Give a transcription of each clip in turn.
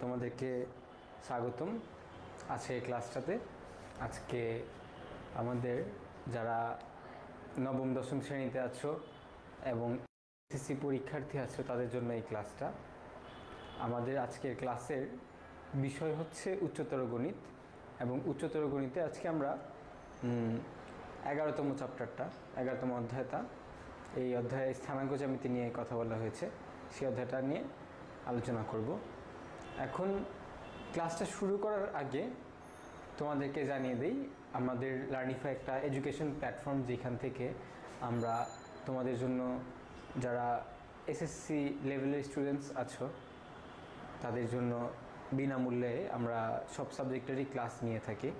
তোমাদেরকে স্বাগতম আজকের ক্লাসটাতে। আজকে আমাদের যারা নবম দশম শ্রেণীতে আছো এবং এসএসসি পরীক্ষার্থী আছো তাদের জন্য এই ক্লাসটা। আমাদের আজকের ক্লাসের বিষয় হচ্ছে উচ্চতর গণিত, এবং উচ্চতর গণিতে আজকে আমরা 11তম চ্যাপ্টারটা, 11তম অধ্যায়টা, এই অধ্যায়ে স্থানাঙ্ক জ্যামিতি নিয়ে কথা বলা হয়েছে, সেই অধ্যায়টা নিয়ে আলোচনা করব। এখন ক্লাসটা শুরু করার আগে তোমাদেরকে জানিয়ে দিই, আমাদের লার্নিফাই একটা এডুকেশন প্ল্যাটফর্ম, যেখান থেকে আমরা তোমাদের জন্য যারা এসএসসি লেভেলের স্টুডেন্টস আছো তাদের জন্য বিনামূল্যে আমরা সব সাবজেক্টেরই ক্লাস নিয়ে থাকি।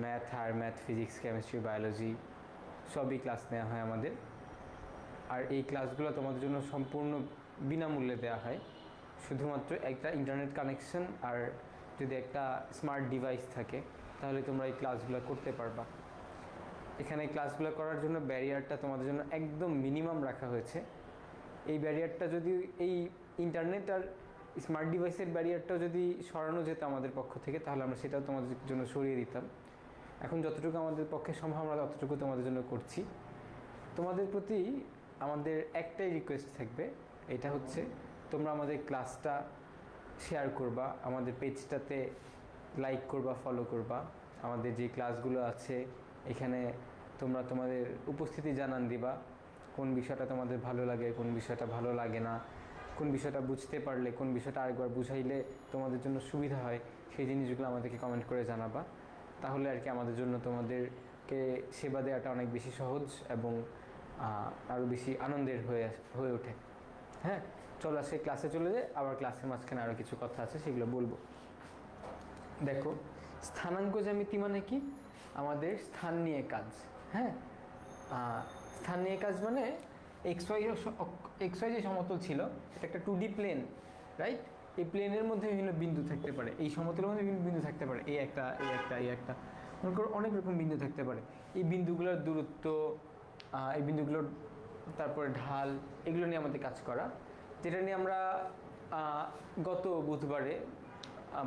ম্যাথ, ফিজিক্স, কেমিস্ট্রি, বায়োলজি সবই ক্লাস নেওয়া হয় আমাদের। আর এই ক্লাসগুলো তোমাদের জন্য সম্পূর্ণ বিনামূল্যে দেওয়া হয়। শুধুমাত্র একটা ইন্টারনেট কানেকশন আর যদি একটা স্মার্ট ডিভাইস থাকে তাহলে তোমরা এই ক্লাসগুলো করতে পারবা। এখানে ক্লাসগুলো করার জন্য ব্যারিয়ারটা তোমাদের জন্য একদম মিনিমাম রাখা হয়েছে। এই ব্যারিয়ারটা যদি, এই ইন্টারনেট আর স্মার্ট ডিভাইসের ব্যারিয়ারটাও যদি সরানো যেত আমাদের পক্ষ থেকে, তাহলে আমরা সেটাও তোমাদের জন্য সরিয়ে দিতাম। এখন যতটুকু আমাদের পক্ষে সম্ভব আমরা ততটুকু তোমাদের জন্য করছি। তোমাদের প্রতি আমাদের একটাই রিকোয়েস্ট থাকবে, এটা হচ্ছে তোমরা আমাদের ক্লাসটা শেয়ার করবা, আমাদের পেজটাতে লাইক করবা, ফলো করবা। আমাদের যে ক্লাসগুলো আছে এখানে তোমরা তোমাদের উপস্থিতি জানান দিবা, কোন বিষয়টা তোমাদের ভালো লাগে, কোন বিষয়টা ভালো লাগে না, কোন বিষয়টা বুঝতে পারলে, কোন বিষয়টা আরেকবার বুঝাইলে তোমাদের জন্য সুবিধা হয়, সেই জিনিসগুলো আমাদেরকে কমেন্ট করে জানাবা। তাহলে আর কি আমাদের জন্য তোমাদেরকে সেবা দেওয়াটা অনেক বেশি সহজ এবং আরও বেশি আনন্দের হয়ে ওঠে। হ্যাঁ, চলো আজকে ক্লাসে চলে যাই। আবার ক্লাসের মাঝখানে আরও কিছু কথা আছে, সেগুলো বলবো। দেখো, স্থানাঙ্ক জ্যামিতি মানে কি? আমাদের স্থান নিয়ে কাজ। হ্যাঁ, স্থান নিয়ে কাজ মানে এক্স ওয়াই যে সমতল ছিল, এটা একটা 2D প্লেন, রাইট? এই প্লেনের মধ্যে বিভিন্ন বিন্দু থাকতে পারে, এই সমতলের মধ্যে বিভিন্ন বিন্দু থাকতে পারে, এই একটা মনে করো অনেক রকম বিন্দু থাকতে পারে। এই বিন্দুগুলোর দূরত্ব, এই বিন্দুগুলোর তারপরে ঢাল, এগুলো নিয়ে আমাদের কাজ করা, যেটা নিয়ে আমরা গত বুধবারে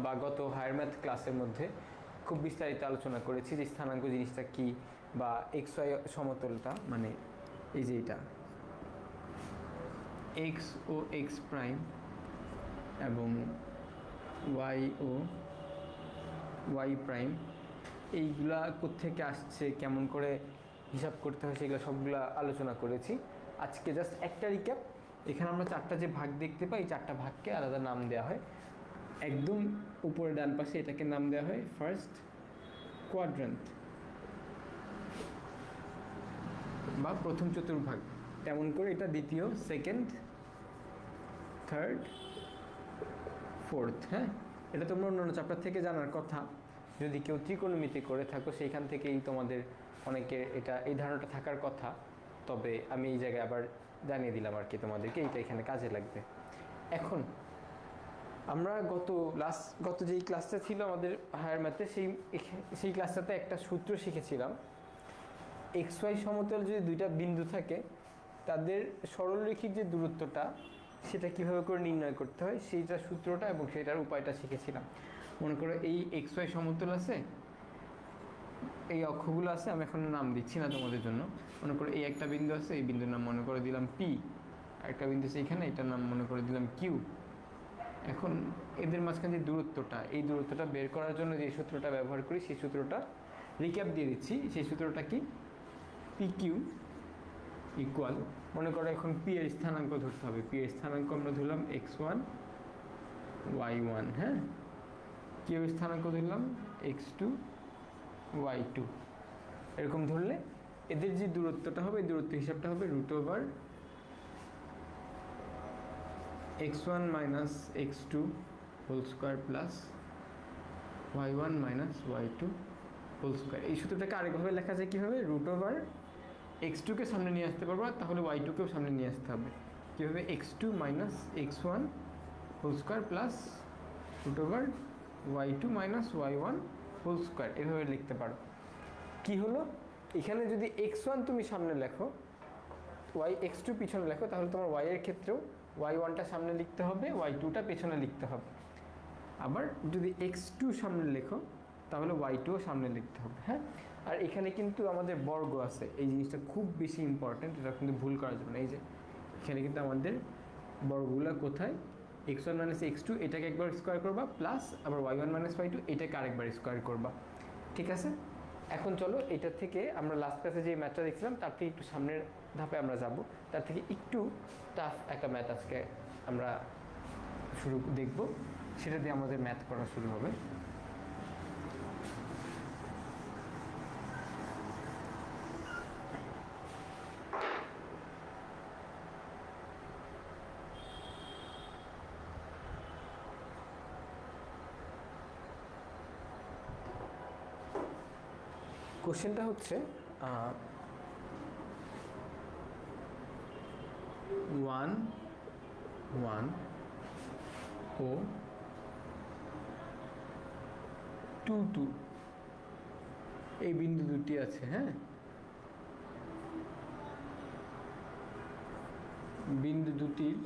বা গত হায়ার ম্যাথ ক্লাসের মধ্যে খুব বিস্তারিত আলোচনা করেছি, যে স্থানাঙ্ক জিনিসটা কি, বা এক্স ওয়াই সমতলটা মানে এই যে এটা এক্স ও এক্স প্রাইম এবং ওয়াই ও ওয়াই প্রাইম, এইগুলা কোত্থেকে আসছে, কেমন করে হিসাব করতে হয়, সেগুলো সবগুলো আলোচনা করেছি। আজকে জাস্ট একটা রিক্যাপ। এখানে আমরা চারটা যে ভাগ দেখতে পাই, এই চারটা ভাগকে আলাদা নাম দেওয়া হয়। একদম উপরে ডান পাশে এটাকে নাম দেওয়া হয় ফার্স্ট কোয়াড্রান্ট বা প্রথম চতুর্ভাগ, তেমন করে এটা দ্বিতীয়, সেকেন্ড, থার্ড, ফোর্থ। হ্যাঁ, এটা তোমরা অন্যান্য চ্যাপ্টার থেকে জানার কথা। যদি কেউ ত্রিকোণমিতি করে থাকো, সেইখান থেকেই তোমাদের অনেকের এটা এই ধারণাটা থাকার কথা। তবে আমি এই জায়গায় আবার জানিয়ে দিলাম আর কি তোমাদেরকে, এইটা এখানে কাজে লাগবে। এখন আমরা গত যেই ক্লাসটা ছিল আমাদের হায়ার ম্যাথে, সেই ক্লাসটাতে একটা সূত্র শিখেছিলাম। এক্স ওয়াই সমতল যদি দুইটা বিন্দু থাকে, তাদের সরলরেখিক যে দূরত্বটা, সেটা কিভাবে করে নির্ণয় করতে হয়, সেইটা সূত্রটা এবং সেটার উপায়টা শিখেছিলাম। মনে করো এই এক্স ওয়াই সমতল আছে, এই অক্ষগুলো আছে, আমি এখন নাম দিচ্ছি না তোমাদের জন্য। মনে করো এই একটা বিন্দু আছে, এই বিন্দুর নাম মনে করে দিলাম পি, একটা বিন্দু আছে এখানে, এটার নাম মনে করে দিলাম কিউ। এখন এদের মাঝখানে যে দূরত্বটা, এই দূরত্বটা বের করার জন্য যে সূত্রটা ব্যবহার করি, সেই সূত্রটা রিক্যাপ দিয়ে দিচ্ছি। সেই সূত্রটা কি? পি কিউ ইকুয়াল, মনে করো এখন পি এর স্থানাঙ্ক ধরতে হবে। পি এর স্থানাঙ্ক আমরা ধরলাম x1 y1, হ্যাঁ, কিউ এর স্থানাঙ্ক ধরলাম x2 y2। এরকম ধরলে এদের যে দূরত্বটা হবে, এই দূরত্ব হিসাবটা হবে √/(x1 - x2) plus y1 - y2 whole square. এই সূত্রটাকে আরেকভাবে লেখা যায় কীভাবে? √x2কে সামনে নিয়ে আসতে পারবো, তাহলে y2কেও সামনে নিয়ে আসতে হবে। কীভাবে? x2 - x1 whole square plus √y2 - y1 whole square, এভাবে লিখতে পারো। কি হলো? এখানে যদি x1 তুমি সামনে লেখো, x2 পিছনে লেখো, তাহলে তোমার y এর ক্ষেত্রেও y1টা সামনে লিখতে হবে, y2টা পেছনে লিখতে হবে। আবার যদি x2 সামনে লেখো তাহলে y2 সামনে লিখতে হবে। হ্যাঁ, আর এখানে কিন্তু আমাদের বর্গ আছে, এই জিনিসটা খুব বেশি ইম্পর্টেন্ট, এটা কিন্তু ভুল করা যাবে না। এই যে এখানে কিন্তু আমাদের বর্গগুলো কোথায়, x1 - x2 এটাকে একবার স্কোয়ার করবা, প্লাস আবার y1 - y2 এটাকে আরেকবার স্কোয়ার করবা। ঠিক আছে, এখন চলো এটা থেকে আমরা লাস্ট ক্লাসে যে ম্যাথটা দেখছিলাম তার থেকে একটু সামনের ধাপে আমরা যাব, তার থেকে একটু টাফ একটা ম্যাথ আজকে আমরা দেখব, সেটা দিয়ে আমাদের ম্যাথ করা শুরু হবে। কোশ্চেনটা হচ্ছে 1 1 ও 2 2 এই বিন্দু দুটি আছে। হ্যাঁ, বিন্দু দুটির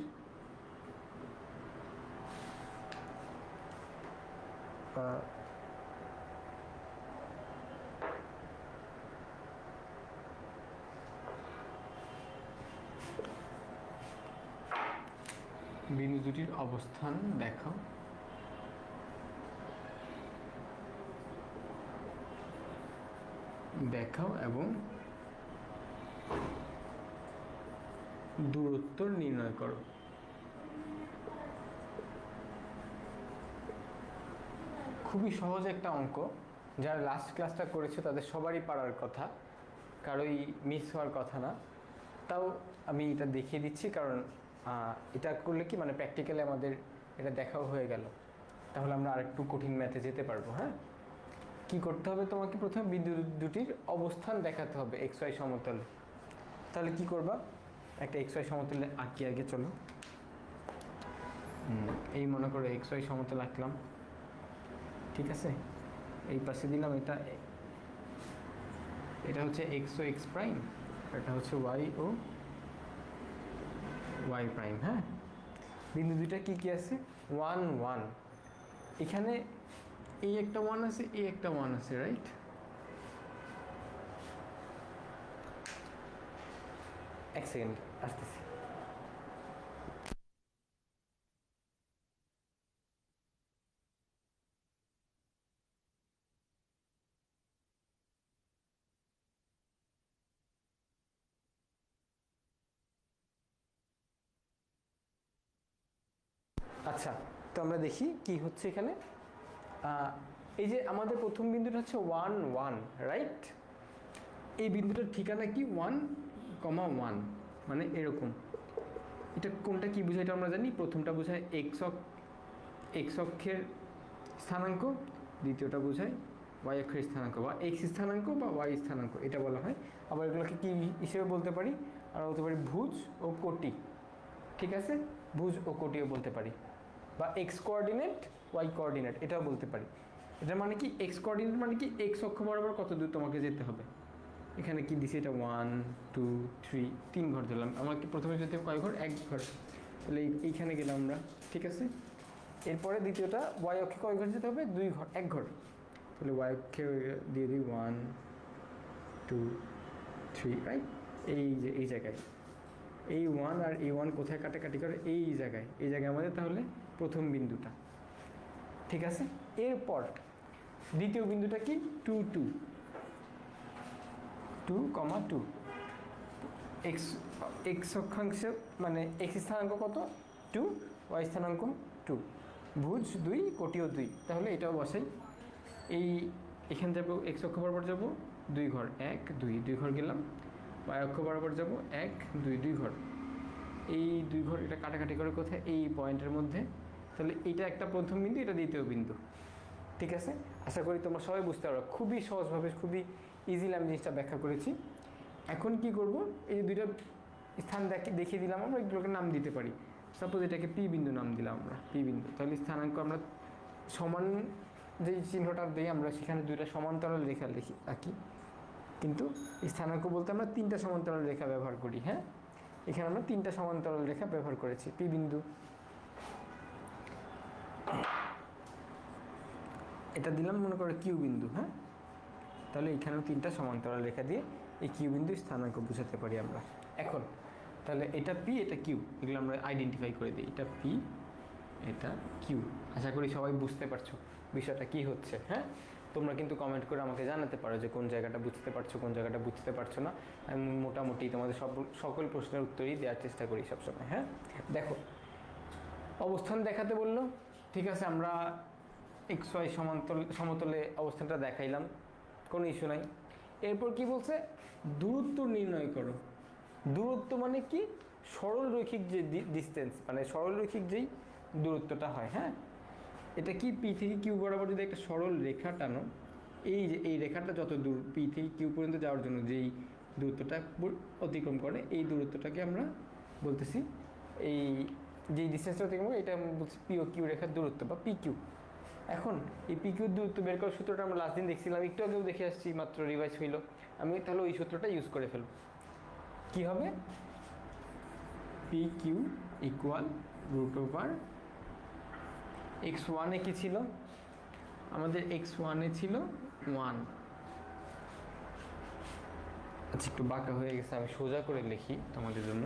বিন্দু দুটির অবস্থান দেখাও। এবং দূরত্ব নির্ণয় করো। খুবই সহজ একটা অঙ্ক, যারা লাস্ট ক্লাসটা করেছে তাদের সবারই পারার কথা, কারোই মিস হওয়ার কথা না। তাও আমি এটা দেখিয়ে দিচ্ছি, কারণ এটা করলে কি মানে প্র্যাকটিক্যালি আমাদের এটা দেখাও হয়ে গেল, তাহলে আমরা আরেকটু কঠিন ম্যাথে যেতে পারবো। হ্যাঁ, কি করতে হবে, তোমাকে প্রথমে বিন্দু দুটির অবস্থান দেখাতে হবে XY সমতলে। তাহলে কি করবা, একটা XY সমতলে আঁকি আগে। চলো, এই মনে করো XY সমতল আঁকলাম। ঠিক আছে, এই পাশে দিলাম, এটা হচ্ছে x ও x প্রাইম, এটা হচ্ছে y ও y প্রাইম। হ্যাঁ, বিন্দু দুইটা কি কি আছে, 1 1, এখানে এই একটা 1 আছে, এই একটা 1 আছে, রাইট? এক সেকেন্ড আসতেছি। আচ্ছা, তো আমরা দেখি কি হচ্ছে এখানে। এই যে আমাদের প্রথম বিন্দুটা হচ্ছে 1 1, রাইট? এই বিন্দুটার ঠিকানা কি 1, 1, মানে এরকম। এটা কোনটা কি বোঝায় এটা আমরা জানি, প্রথমটা বোঝায় x অক্ষের স্থানাঙ্ক, দ্বিতীয়টা বোঝায় y অক্ষের স্থানাঙ্ক বা x স্থানাঙ্ক বা y স্থানাঙ্ক, এটা বলা হয়। আবার এগুলোকে কি হিসেবে বলতে পারি, আমরা বলতে পারি ভুজ ও কোটি। ঠিক আছে, ভুজ ও কোটিও বলতে পারি, বা x কোঅর্ডিনেট y কোঅর্ডিনেট এটাও বলতে পারি। এটা মানে কি x কোঅর্ডিনেট মানে কি x অক্ষ বরাবর কত দূর তোমাকে যেতে হবে। এখানে কি দিছি, এটা 1 2 3 3 ঘর দিলাম। আমাকে প্রথমে যেতে হবে কয় ঘর, 1 ঘর, তাহলে এইখানে গেলাম আমরা। ঠিক আছে, এরপরে দ্বিতীয়টা y অক্ষে কয় ঘর যেতে হবে, 2 ঘর, 1 ঘর, তাহলে y অক্ষে দিয়ে দিই 1 2 3, রাইট? এই যে এই জায়গায় এই 1 আর এই 1 কোথায় কাটাকাটি করে, এই জায়গায় আমাদের তাহলে প্রথম বিন্দুটা। ঠিক আছে, এরপর দ্বিতীয় বিন্দুটা কি 2 2 2, 2, x অক্ষাংশ মানে x স্থানাঙ্ক কত 2, y স্থানাঙ্ক 2, ভুজ 2, কোটিও 2, তাহলে এটাও বসাই। এখানে যাবো x অক্ষ বরাবর যাবো 2 ঘর, 1 2 2 ঘর গেলাম, y অক্ষ বরাবর যাবো 1 2 2 ঘর, এই 2 ঘর এটা কাটাকাটি করে কোথায়, এই পয়েন্টের মধ্যে। তাহলে এটা একটা প্রথম বিন্দু, এটা দ্বিতীয় বিন্দু। ঠিক আছে, আশা করি তোমরা সবাই বুঝতে পারো, খুবই সহজভাবে খুবই ইজিলি আমি জিনিসটা ব্যাখ্যা করেছি। এখন কি করব, এই যে দুইটা স্থান দেখিয়ে দিলাম, আমরা এগুলোকে নাম দিতে পারি। সাপোজ এটাকে পি বিন্দু নাম দিলাম আমরা, পি বিন্দু। তাহলে স্থানাঙ্ক আমরা সমান যে চিহ্নটা দিই আমরা, সেখানে দুইটা সমান্তরাল রেখা আঁকি, কিন্তু স্থানাঙ্ক বলতে আমরা 3টা সমান্তরাল রেখা ব্যবহার করি। হ্যাঁ, এখানে আমরা 3টা সমান্তরাল রেখা ব্যবহার করেছি, পি বিন্দু। এটা দিলাম মনে করো কিউ বিন্দু, হ্যাঁ, তাহলে এখানেও 3টা সমান্তরাল রেখা দিয়ে এই কিউ বিন্দু স্থানাঙ্ক বোঝাতে পারি আমরা। এখন তাহলে এটা পি, এটা কিউ, এগুলো আমরা আইডেন্টিফাই করে দিই। এটা পি, এটা কিউ। আশা করি সবাই বুঝতে পারছো বিষয়টা কি হচ্ছে। হ্যাঁ, তোমরা কিন্তু কমেন্ট করে আমাকে জানাতে পারো যে কোন জায়গাটা বুঝতে পারছো, কোন জায়গাটা বুঝতে পারছো না। আমি মোটামুটি তোমাদের সকল প্রশ্নের উত্তরই দেওয়ার চেষ্টা করি সবসময়। হ্যাঁ, দেখো অবস্থান দেখাতে বললো, ঠিক আছে, আমরা এক্স ওয়াই সমতলে অবস্থানটা দেখাইলাম, কোনো ইস্যু নাই। এরপর কি বলছে, দূরত্ব নির্ণয় করো। দূরত্ব মানে কি, সরল রৈখিক যে ডিস্টেন্স, মানে সরল রৈখিক যেই দূরত্বটা হয়। হ্যাঁ, এটা কি, পি থেকে কিউ বরাবর যদি একটা সরল রেখা টানো, এই যে এই রেখাটা যত দূর পি থেকে কিউ পর্যন্ত যাওয়ার জন্য যেই দূরত্বটা অতিক্রম করে, এই দূরত্বটাকে আমরা বলতেছি, এই যে ডিস্টেন্সটা অতিক্রম করে এটা আমরা বলছি পি ও কিউ রেখার দূরত্ব বা পি কিউ। এখন এই পি কিউর দূরত্ব বের করার সূত্রটা আমরা লাস্ট দিন দেখছিলাম, একটু আগেও দেখে আসছি, মাত্র রিভাইজ হইল। আমি তাহলে ওই সূত্রটা ইউজ করে ফেলব। কী হবে, P Q equal root over x ওয়ানে কী ছিল আমাদের, এক্স ওয়ানে ছিল 1। আচ্ছা, একটু বাঁকা হয়ে গেছে, আমি সোজা করে লিখি তোমাদের জন্য।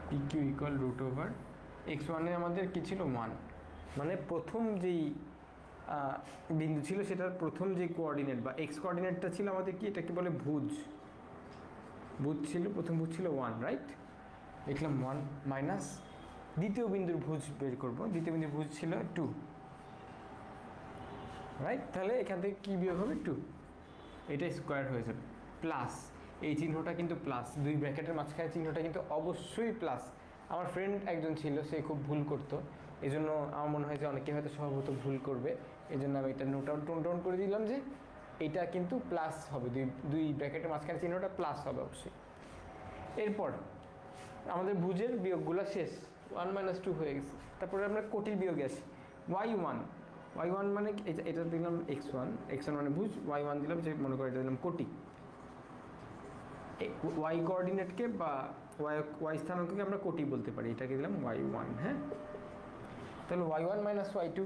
P Q equal root over x ওয়ানে আমাদের কী ছিল 1, মানে প্রথম যেই বিন্দু ছিল সেটার প্রথম যে কোঅর্ডিনেট বা এক্স কোঅর্ডিনেটটা ছিল আমাদের কি, এটাকে বলে ভুজ। ভুজ ছিল, প্রথম ভুজ ছিল 1, রাইট। লিখলাম 1 মাইনাস দ্বিতীয় বিন্দুর ভুজ বের করব, দ্বিতীয় বিন্দুর ভুজ ছিল 2, রাইট। তাহলে এখান থেকে কী বিয়োগ হবে, 2, এটা স্কোয়ার হয়ে যাবে, প্লাস এই চিহ্নটা কিন্তু প্লাস, দুই ব্র্যাকেটের মাঝখানে চিহ্নটা কিন্তু অবশ্যই প্লাস। আমার ফ্রেন্ড একজন ছিল, সে খুব ভুল করতো, এই জন্য আমার মনে হয় যে অনেকে হয়তো স্বভাবত ভুল করবে, এই জন্য আমি এটা নোট ডাউন করে দিলাম যে এটা কিন্তু প্লাস হবে, দুই ব্র্যাকেটের মাঝখানে চিহ্নটা প্লাস হবে অবশ্যই। এরপর আমাদের ভুজের বিয়োগগুলো শেষ, 1 - 2 হয়ে গেছে। তারপরে আমরা কোটির বিয়োগে আসি, y1 মানে এটা দিলাম x1 মানে ভুজ, y1 দিলাম যে মনে করে এটা দিলাম কোটি। ওয়াই কোঅর্ডিনেটকে বা ওয়াই স্থানাঙ্ককে আমরা কোটি বলতে পারি, এটাকে দিলাম y1। হ্যাঁ, তাহলে y1 - y2,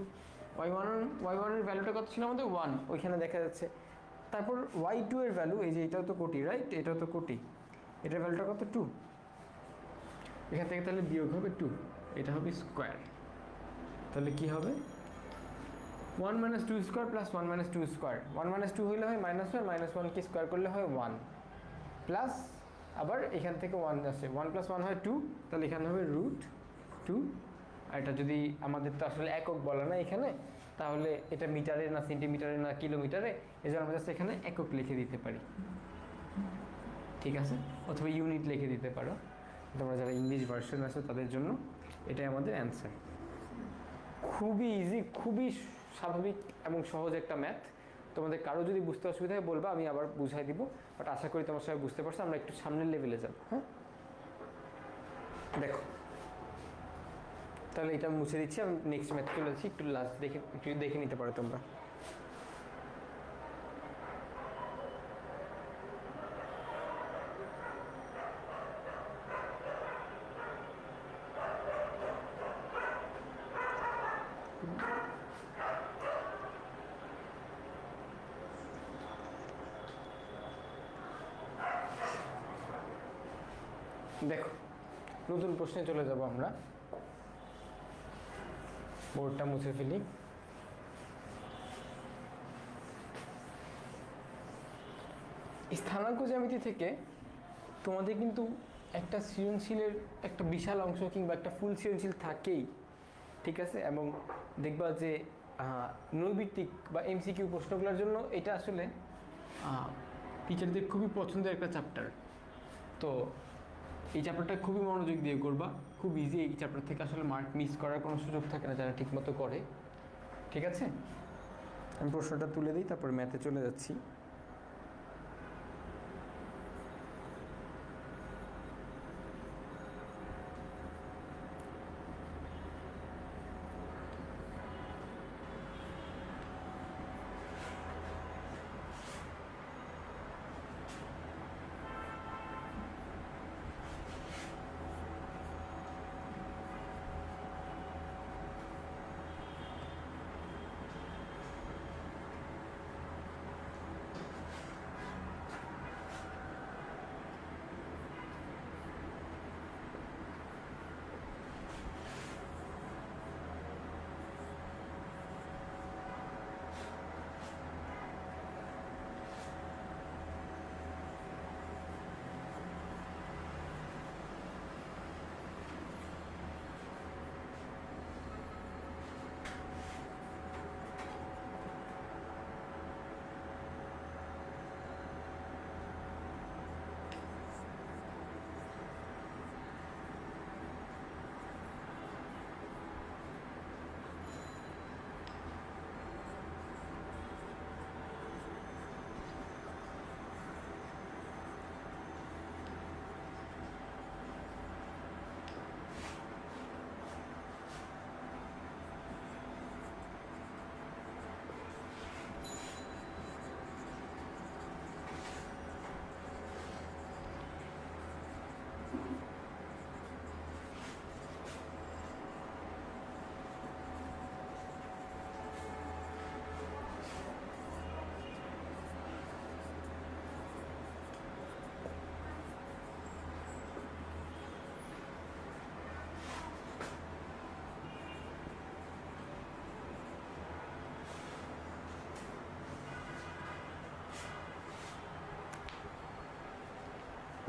y1 এর ভ্যালুটা কত ছিল আমাদের 1, ওইখানে দেখা যাচ্ছে। তারপর y2 এর ভ্যালু, এই যে এটাও তো কোটি, রাইট, এটাও তো কোটি, এটার ভ্যালুটা কত 2, এখান থেকে তাহলে বিয়োগ হবে 2, এটা হবে স্কোয়ার। তাহলে কি হবে, 1 - 2 স্কোয়ার প্লাস 1 - 2 স্কোয়ার, 1 - 2 হইলে হয় -1, -1কে স্কোয়ার করলে হয় 1, প্লাস আবার এখান থেকে 1 আসে, 1 + 1 হয় 2, তাহলে এখানে হবে √2। আর এটা যদি আমাদের তো আসলে একক বলা না এখানে, তাহলে এটা মিটারে না সেন্টিমিটারে না কিলোমিটারে, এই জন্য আমরা জাস্ট এখানে একক লিখে দিতে পারি, ঠিক আছে, অথবা ইউনিট লিখে দিতে পারো। তোমরা যারা ইংলিশ ভার্সন আছে তাদের জন্য এটাই আমাদের অ্যান্সার। খুবই ইজি, খুবই স্বাভাবিক এবং সহজ একটা ম্যাথ। তোমাদের কারো যদি বুঝতে অসুবিধা হয় বলবা, আমি আবার বুঝাই দিব, বাট আশা করি তোমার সবাই বুঝতে পারছো। আমরা একটু সামনের লেভেলে যাব। হ্যাঁ, দেখো তাহলে এটা মুছে দিচ্ছি, আমি নেক্সট ম্যাথ চলে যাচ্ছি, একটু লাস্ট দেখে নিতে পারো তোমরা। দেখো নতুন প্রশ্নে চলে যাব আমরা, বোর্ডটা মুছে ফেলি। স্থানাঙ্ক জ্যামিতি থেকে তোমাদের কিন্তু একটা সৃজনশীলের একটা বিশাল অংশ কিংবা একটা ফুল সৃজনশীল থাকেই, ঠিক আছে, এবং দেখবা যে নৈর্ব্যক্তিক বা এমসিকিউ প্রশ্নগুলোর জন্য এটা আসলে টিচারদের খুবই পছন্দের একটা চ্যাপ্টার। তো এই চ্যাপ্টারটা খুবই মনোযোগ দিয়ে করবা, খুব ইজি। এই চ্যাপ্টার থেকে আসলে মার্ক মিস করার কোনো সুযোগ থাকে না যারা ঠিকমতো করে, ঠিক আছে। আমি প্রশ্নটা তুলে দিই, তারপর ম্যাথে চলে যাচ্ছি।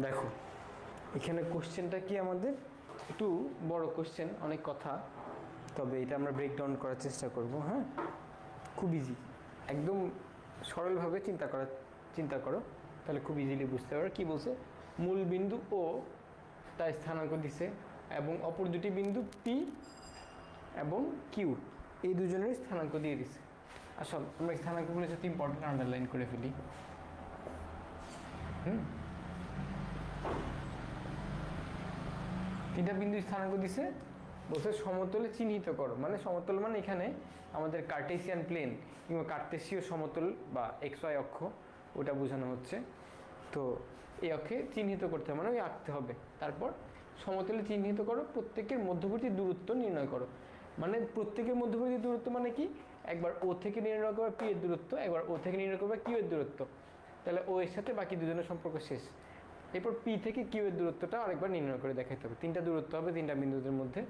দেখো এখানে কোশ্চেনটা কি আমাদের একটু বড় কোশ্চেন, অনেক কথা, তবে এটা আমরা ব্রেকডাউন করার চেষ্টা করব। হ্যাঁ, খুব ইজি, একদম সরলভাবে চিন্তা করো, তাহলে খুব ইজিলি বুঝতে পারো। কি বলছে, মূল বিন্দু ও তার স্থানাঙ্ক দিছে এবং অপর দুটি বিন্দু পি এবং কিউ এই দুজনের স্থানাঙ্ক দিয়ে দিছে। আসল আমরা স্থানাঙ্কগুলো যাতে ইম্পর্টেন্ট আন্ডারলাইন করে ফেলি। তিনটা বিন্দু স্থানাঙ্ক দিছে, বলছে সমতলে চিহ্নিত করো। মানে সমতল মানে এখানে আমাদের কার্টেসিয়ান প্লেন কিংবা কার্টেসীয় সমতল বা এক্স ওয়াই অক্ষ, ওটা বোঝানো হচ্ছে। তো এই অক্ষে চিহ্নিত করতে হবে, মানে ওই আঁকতে হবে। তারপর সমতলে চিহ্নিত করো, প্রত্যেকের মধ্যবর্তী দূরত্ব নির্ণয় করো। মানে প্রত্যেকের মধ্যবর্তী দূরত্ব মানে কি, একবার ও থেকে নির্ণয় করবে পি এর দূরত্ব, একবার ও থেকে নির্ণয় করবে কিউ এর দূরত্ব, তাহলে ও এর সাথে বাকি দুজনের সম্পর্ক শেষ। এরপর পি থেকে কিউ এর দূরত্বটা আরেকবার নির্ণয় করে দেখাতে হবে। তিনটা দূরত্ব হবে তিনটা বিন্দুদের মধ্যে।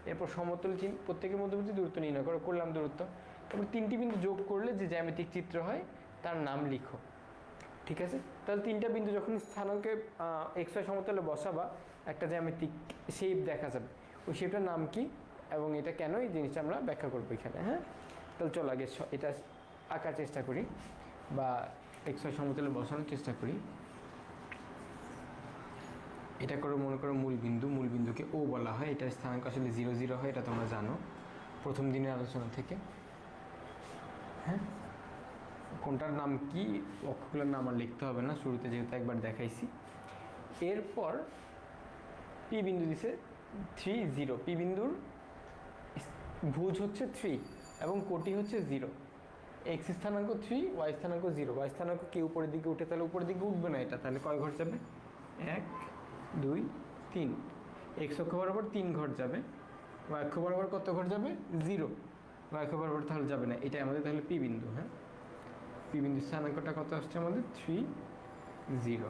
এরপর সমতল প্রত্যেকের মধ্যবর্তী দূরত্ব নির্ণয় করো, করলাম দূরত্ব। তারপর তিনটি বিন্দু যোগ করলে যে জ্যামিতিক চিত্র হয় তার নাম লিখো। ঠিক আছে, তাহলে তিনটা বিন্দু যখন স্থানাঙ্কে এক্স ওয়াই সমতলে বসাবা একটা জ্যামিতিক শেপ দেখা যাবে। ওই শেপটার নাম কি এবং এটা কেন, এই জিনিসটা আমরা ব্যাখ্যা করবো এখানে। হ্যাঁ, তাহলে চলো আগে এটা আঁকার চেষ্টা করি বা এক্স ওয়াই সমতলে বসানোর চেষ্টা করি। এটা করো, মনে করো মূল বিন্দুকে ও বলা হয়। এটার স্থানাঙ্ক আসলে 0 0 হয়, এটা তোমরা জানো প্রথম দিনের আলোচনা থেকে। হ্যাঁ, কোনটার নাম কি, অক্ষগুলোর নাম আর লিখতে হবে না, শুরুতে যেহেতু একবার দেখাইছি। এরপর পি বিন্দু দিছে 3 0। পি বিন্দুর ভুজ হচ্ছে 3 এবং কোটি হচ্ছে 0। এক্স স্থানাঙ্ক 3, ওয়াই স্থানাঙ্ক 0। ওয়াই স্থানাঙ্ক কি উপরের দিকে উঠে, তাহলে উপরের দিকে উঠবে না এটা, তাহলে কয় ঘর যাবে, 1 2 3। এক্স অক্ষ বরাবর 3 ঘর যাবে, ওয়াই অক্ষ বরাবর কত ঘর যাবে, 0। ওয়াই অক্ষ বরাবর তাহলে যাবে না, এটাই আমাদের তাহলে পি বিন্দু। হ্যাঁ, পি বিন্দুর স্থানাঙ্কটা কত আসছে আমাদের, 3 0।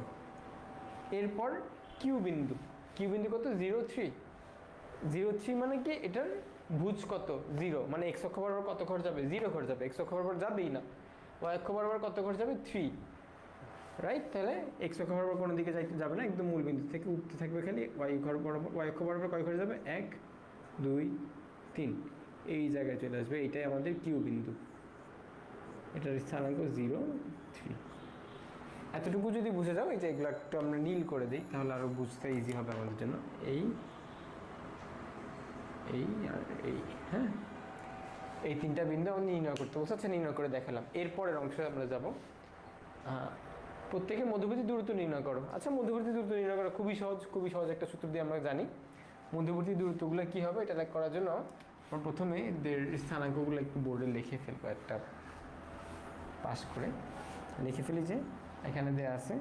এরপর কিউ বিন্দু কত, 0 3। 0 3 মানে কি, এটার ভুজ কত, 0, মানে এক্স অক্ষ বরাবর কত ঘর যাবে, 0 ঘর যাবে। এক্স অক্ষ বরাবর যাবেই না, ওয়াই অক্ষ বরাবর কত ঘর যাবে, 3। রাইট, তাহলে এক্স অক্ষ বরাবর কোনো দিকে যাবে না, একদম মূল বিন্দু থেকে উঠতে থাকবে খালি। ওয়াই অক্ষ বরাবর কয় ঘর যাবে, 1 2 3, এই জায়গায় চলে আসবে। এইটাই আমাদের কিউ বিন্দু, এটার স্থানাঙ্ক 0 3। এতটুকু যদি বুঝে যাও, এই যে এগুলো একটু আমরা নীল করে দিই, তাহলে আরও বুঝতে ইজি হবে আমাদের জন্য। এই আর এই, হ্যাঁ, এই তিনটা বিন্দু আমরা নির্ণয় করতে বলছি। আচ্ছা, নির্ণয় করে দেখালাম। এরপরের অংশে আমরা যাব, প্রত্যেকের মধ্যবর্তী দূরত্ব নির্ণয় করো। আচ্ছা, মধ্যবর্তী দূরত্ব নির্ণয় করা খুবই সহজ একটা সূত্র দিয়ে আমরা জানি। মধ্যবর্তী দূরত্বগুলো কী হবে, এটা করার জন্য আমরা প্রথমে এদের স্থানাঙ্কগুলো একটু বোর্ডে লিখে ফেলবো, একটা পাস করে লিখে ফেলি। যে এখানে দেয়া আছে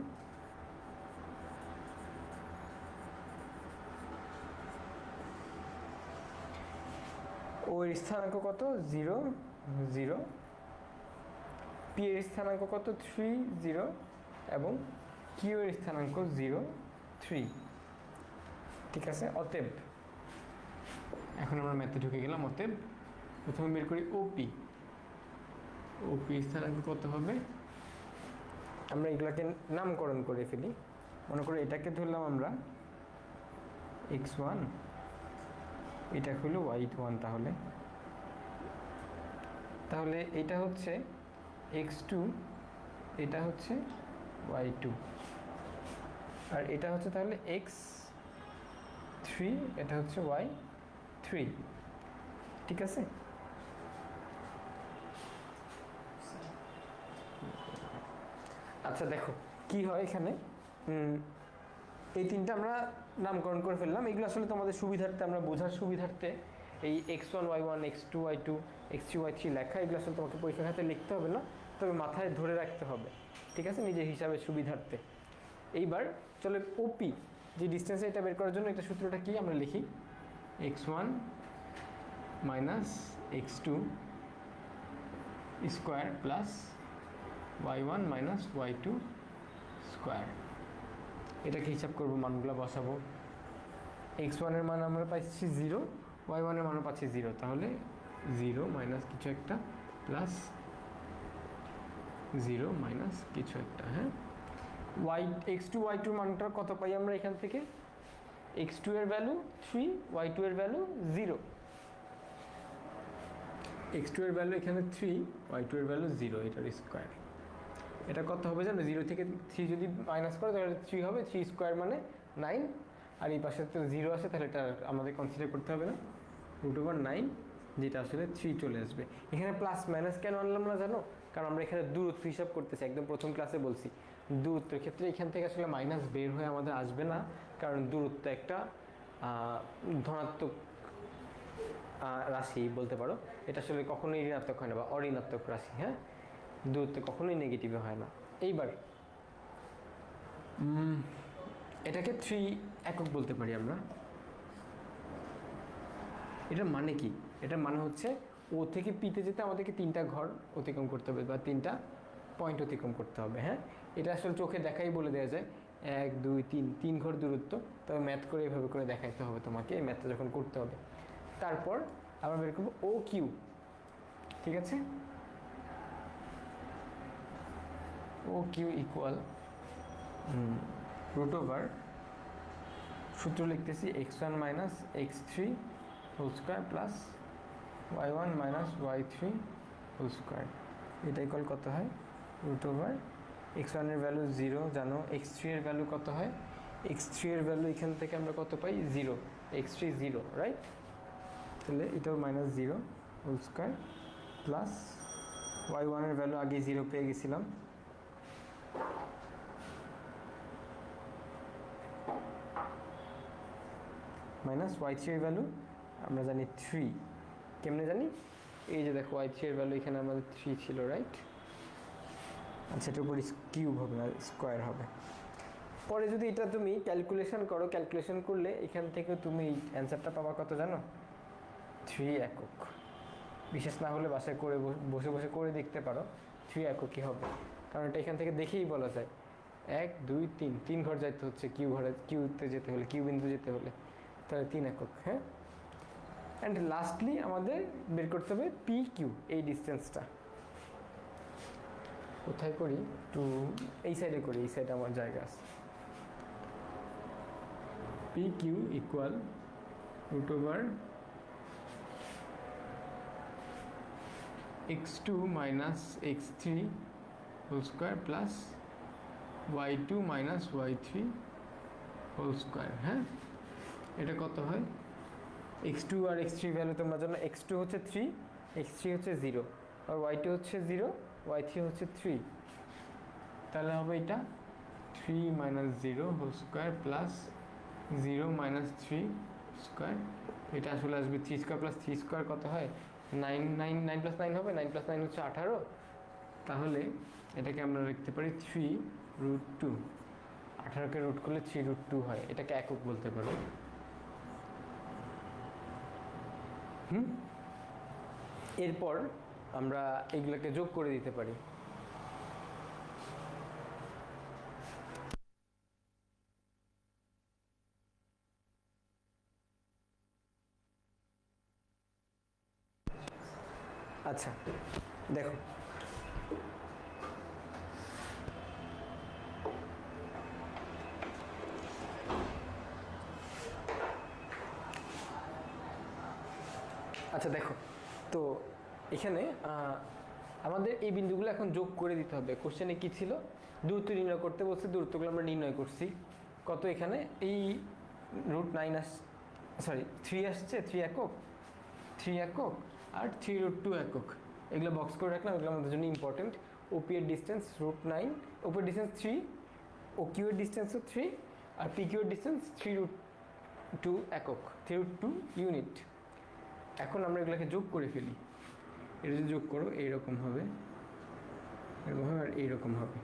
ওর স্থানাঙ্ক কত, 0 0। পি এর স্থানাঙ্ক কত, 3 0 এবং কিউ এর স্থানাঙ্ক 0 3। ঠিক আছে, অতএব এখন আমরা ম্যাথে ঢুকে গেলাম। অতএব প্রথমে বের করি ওপি স্থানাঙ্ক কত হবে। আমরা এগুলাকে নামকরণ করে ফেলি। মনে করি এটাকে ধরলাম আমরা x1, এটা হলো y1। তাহলে এটা হচ্ছে x2, এটা হচ্ছে y2, আর এটা হচ্ছে তাহলে x3, এটা হচ্ছে y3। ঠিক আছে, আচ্ছা দেখো কি হয় এখানে। এই তিনটা আমরা নামকরণ করে ফেললাম। এগুলো আসলে তোমাদের সুবিধার্থে, আমরা বোঝার সুবিধার্থে এই x1 y1 x2 y2 x3 y3 লেখা, এগুলো আসলে তোমাকে পরীক্ষার খাতে লিখতে হবে না, তবে মাথায় ধরে রাখতে হবে। ঠিক আছে, নিজের হিসাবে সুবিধার্থে। এইবার চলো ওপি যে ডিস্টেন্স, এটা বের করার জন্য এটা সূত্রটা কি আমরা লিখি, x1 minus x2 square plus y1 minus y2 square. এটাকে হিসাব করবো, মানগুলো বসাবো। x1 এর মান আমরা পাচ্ছি 0, y1 এর মানও পাচ্ছি 0, তাহলে 0 মাইনাস কিছু একটা প্লাস 0 মাইনাস কিছু একটা। হ্যাঁ, x2 y2 মানটা কত পাই আমরা এখান থেকে? x2 এর ভ্যালু 3, y2 এর ভ্যালু 0। x2 এর ভ্যালু এখানে 3, y2 এর ভ্যালু 0, এটার স্কোয়ার। এটা কত হবে জানো? 0 থেকে 3 যদি মাইনাস করে তাহলে 3 হবে, 3 স্কোয়ার মানে 9, আর এই পাশে তো 0 আসে, তাহলে এটা আমাদের কনসিডার করতে হবে না, √9, যেটা আসলে 3 চলে আসবে। এখানে প্লাস মাইনাস কেন আনলাম না জানো? কারণ আমরা এখানে দূরত্ব হিসাব করতেছি, একদম প্রথম ক্লাসে বলছি দূরত্বের ক্ষেত্রে এখান থেকে আসলে মাইনাস বের হয়ে আমাদের আসবে না, কারণ দূরত্ব একটা ধনাত্মক রাশি বলতে পারো, এটা আসলে কখনোই ঋণাত্মক হয় না বা অঋণাত্মক রাশি। হ্যাঁ, দূরত্ব কখনোই নেগেটিভে হয় না। এইবার এটাকে 3 একক বলতে পারি আমরা। এটার মানে কি? এটার মানে হচ্ছে ও থেকে পিতে যেতে আমাদেরকে 3টা ঘর অতিক্রম করতে হবে বা 3টা পয়েন্ট অতিক্রম করতে হবে। হ্যাঁ, এটা আসলে চোখে দেখাই বলে দেওয়া যায়, 1 2 3, 3 ঘর দূরত্ব, তবে ম্যাথ করে এভাবে করে দেখাইতে হবে তোমাকে, এই ম্যাথটা যখন করতে হবে। তারপর আমরা বের করবো ও কিউ, ঠিক আছে? ও কিউ ইকুয়াল √, সূত্র লিখতেছি x1 minus x3 whole square plus y1 minus y3 whole square. এটা ইকুয়াল কত হয়? √, x1 এর ভ্যালু 0 জানো, x3 এর ভ্যালু কত হয়? x3 এর ভ্যালু এখান থেকে আমরা কত পাই? 0, x3 0, রাইট? তাহলে এটাও minus 0 whole square plus y1 এর ভ্যালু আগে 0 পেয়ে গেছিলাম, মাইনাস y3 এর ভ্যালু আমরা জানি 3। কেমনে জানি? এই যে দেখো y3 এর ভ্যালু এখানে আমাদের 3 ছিল, রাইট? আচ্ছা, এটার উপর কিউব হবে না, স্কোয়ার হবে। পরে যদি এটা তুমি ক্যালকুলেশন করো, ক্যালকুলেশন করলে এখান থেকে তুমি অ্যান্সারটা পাবা কত জানো? 3 একক। বিশেষ না হলে বাসায় করে বসে বসে করে দেখতে পারো, 3 এককই হবে, কারণ এটা এখান থেকে দেখেই বলা যায় 1 2 3, 3 ঘর যাইতে হচ্ছে কিউতে যেতে হলে, কিউ বিন্দু যেতে হলে, তাহলে 3 একক। হ্যাঁ, অ্যান্ড লাস্টলি আমাদের বের করতে হবে পি কিউ, এই ডিস্টেন্সটা কোথায় করি? এই সাইডে করি, এই সাইডে আমার জায়গা আছে। P Q equal √, x2 minus x3 whole square plus y2 minus y3 whole square. হ্যাঁ, এটা কত হয়? x2 আর x3 ভ্যালু তোমরা জানো, x2 হচ্ছে 3, x3 হচ্ছে 0, আর y2 হচ্ছে 0, y3 হচ্ছে 3, তাহলে হবে এটা 3 minus 0 whole square plus 0 minus 3 square. এটা আসলে আসবে 3 স্কোয়ার প্লাস 3 স্কোয়ার কত হয়? 9 9 9 প্লাস 9 হবে, 9 প্লাস 9 হচ্ছে 18। তাহলে এটাকে আমরা লিখতে পারি 3√2, 18কে রুট করলে 3√2 হয়, এটাকে একক বলতে পারো। এরপর আমরা এগুলোকে যোগ করে দিতে পারি। আচ্ছা দেখো, আচ্ছা দেখো, তো এখানে আমাদের এই বিন্দুগুলো এখন যোগ করে দিতে হবে। কোশ্চেনে কি ছিল? দূরত্ব নির্ণয় করতে বলছে, দূরত্বগুলো আমরা নির্ণয় করছি। কত এখানে? এই √9 3 আসছে, 3 একক, 3 একক আর 3√2 একক, এগুলো বক্স করে রাখলাম, এগুলো আমাদের জন্য ইম্পর্টেন্ট। ওপি এর ডিস্টেন্স √9, ওপি এর ডিস্টেন্স 3, ও কিউ এর ডিস্টেন্সও 3, আর পি কিউ এর ডিস্টেন্স 3√2 একক, 3√2 ইউনিট। এখন আমরা এগুলোকে যোগ করে ফেলি। এটা যদি যোগ করো এইরকম হবে, এরকম হবে আর এইরকম হবে।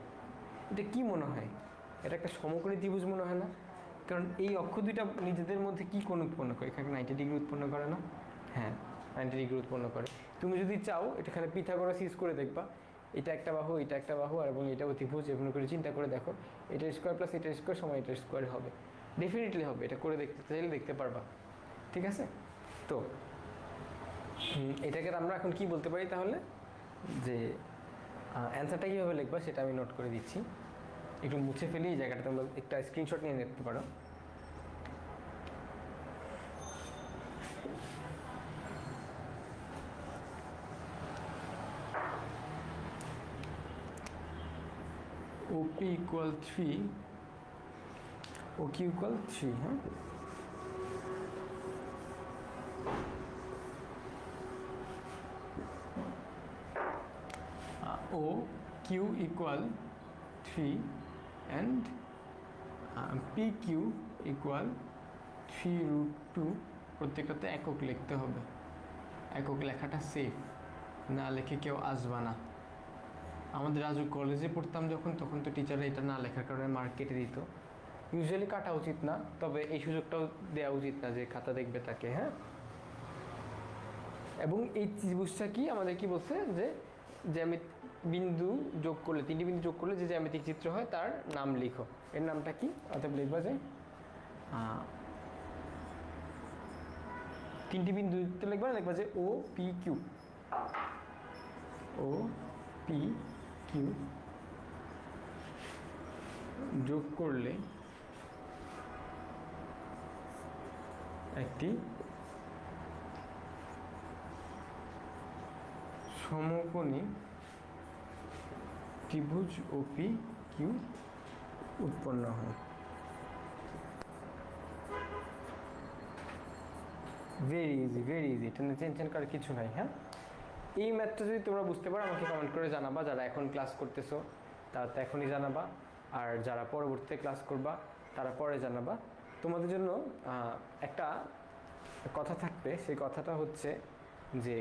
এটা কি মনে হয়? এটা একটা সমকোণী ত্রিভুজ মনে হয় না? কারণ এই অক্ষ দুইটা নিজেদের মধ্যে কি কোণ উৎপন্ন করে? এখানে 90 ডিগ্রি উৎপন্ন করে না? হ্যাঁ, 90 ডিগ্রি উৎপন্ন করে। তুমি যদি চাও এটা এখানে পিথাগোরাস ইউজ করে দেখবা, এটা একটা বাহু, এটা একটা বাহু, আর এবং এটা ত্রিভুজ, এমন করে চিন্তা করে দেখো, এটার স্কোয়ার প্লাস এটার স্কোয়ার সমান এটার স্কোয়ার হবে, ডেফিনেটলি হবে। এটা করে দেখতে চাইলে দেখতে পারবা, ঠিক আছে? তো এটাকে আমরা এখন কি বলতে পারি তাহলে? যে অ্যান্সারটা কীভাবে লিখবা সেটা আমি নোট করে দিচ্ছি। একটু মুছে ফেলি এই জায়গাটা, তোমরা একটা স্ক্রিনশট নিয়ে নিতে পারো। OP equal 3, OQ equal 3, হ্যাঁ? OQ equal 3 and PQ equal 3√2, প্রত্যেকটাতে একক লিখতে হবে। একক লেখাটা সেফ, না লিখে কেউ আসবা না। আমাদের আজ কলেজে পড়তাম যখন, তখন তো টিচাররা এটা না লেখার কারণে মার্ক কেটে দিত। ইউজুয়ালি কাটা উচিত না, তবে এই সুযোগটাও দেওয়া উচিত না যে খাতা দেখবে তাকে, হ্যাঁ। এবং এই ত্রিভুজটা কি আমাদের কি বলছে যে বিন্দু যোগ করলে, 3টি বিন্দু যোগ করলে যে জ্যামিতিক চিত্র হয় তার নাম লিখো। এর নামটা কি? অতএব লিখবা যে 3টি বিন্দুতে লিখবা না, লিখবা যে OPQ, OPQ যোগ করলে একটি সমকোণী ত্রিভুজ OPQ উৎপন্ন হয়। ভেরি ইজি, এটা নিয়ে টেনশন করার কিছু নাই, হ্যাঁ। এই ম্যাথটা যদি তোমরা বুঝতে পারো আমাকে কমেন্ট করে জানাবা। যারা এখন ক্লাস করতেছো তারা তো এখনই জানাবা, আর যারা পরবর্তীতে ক্লাস করবা তারা পরে জানাবা। তোমাদের জন্য একটা কথা থাকবে, সেই কথাটা হচ্ছে যে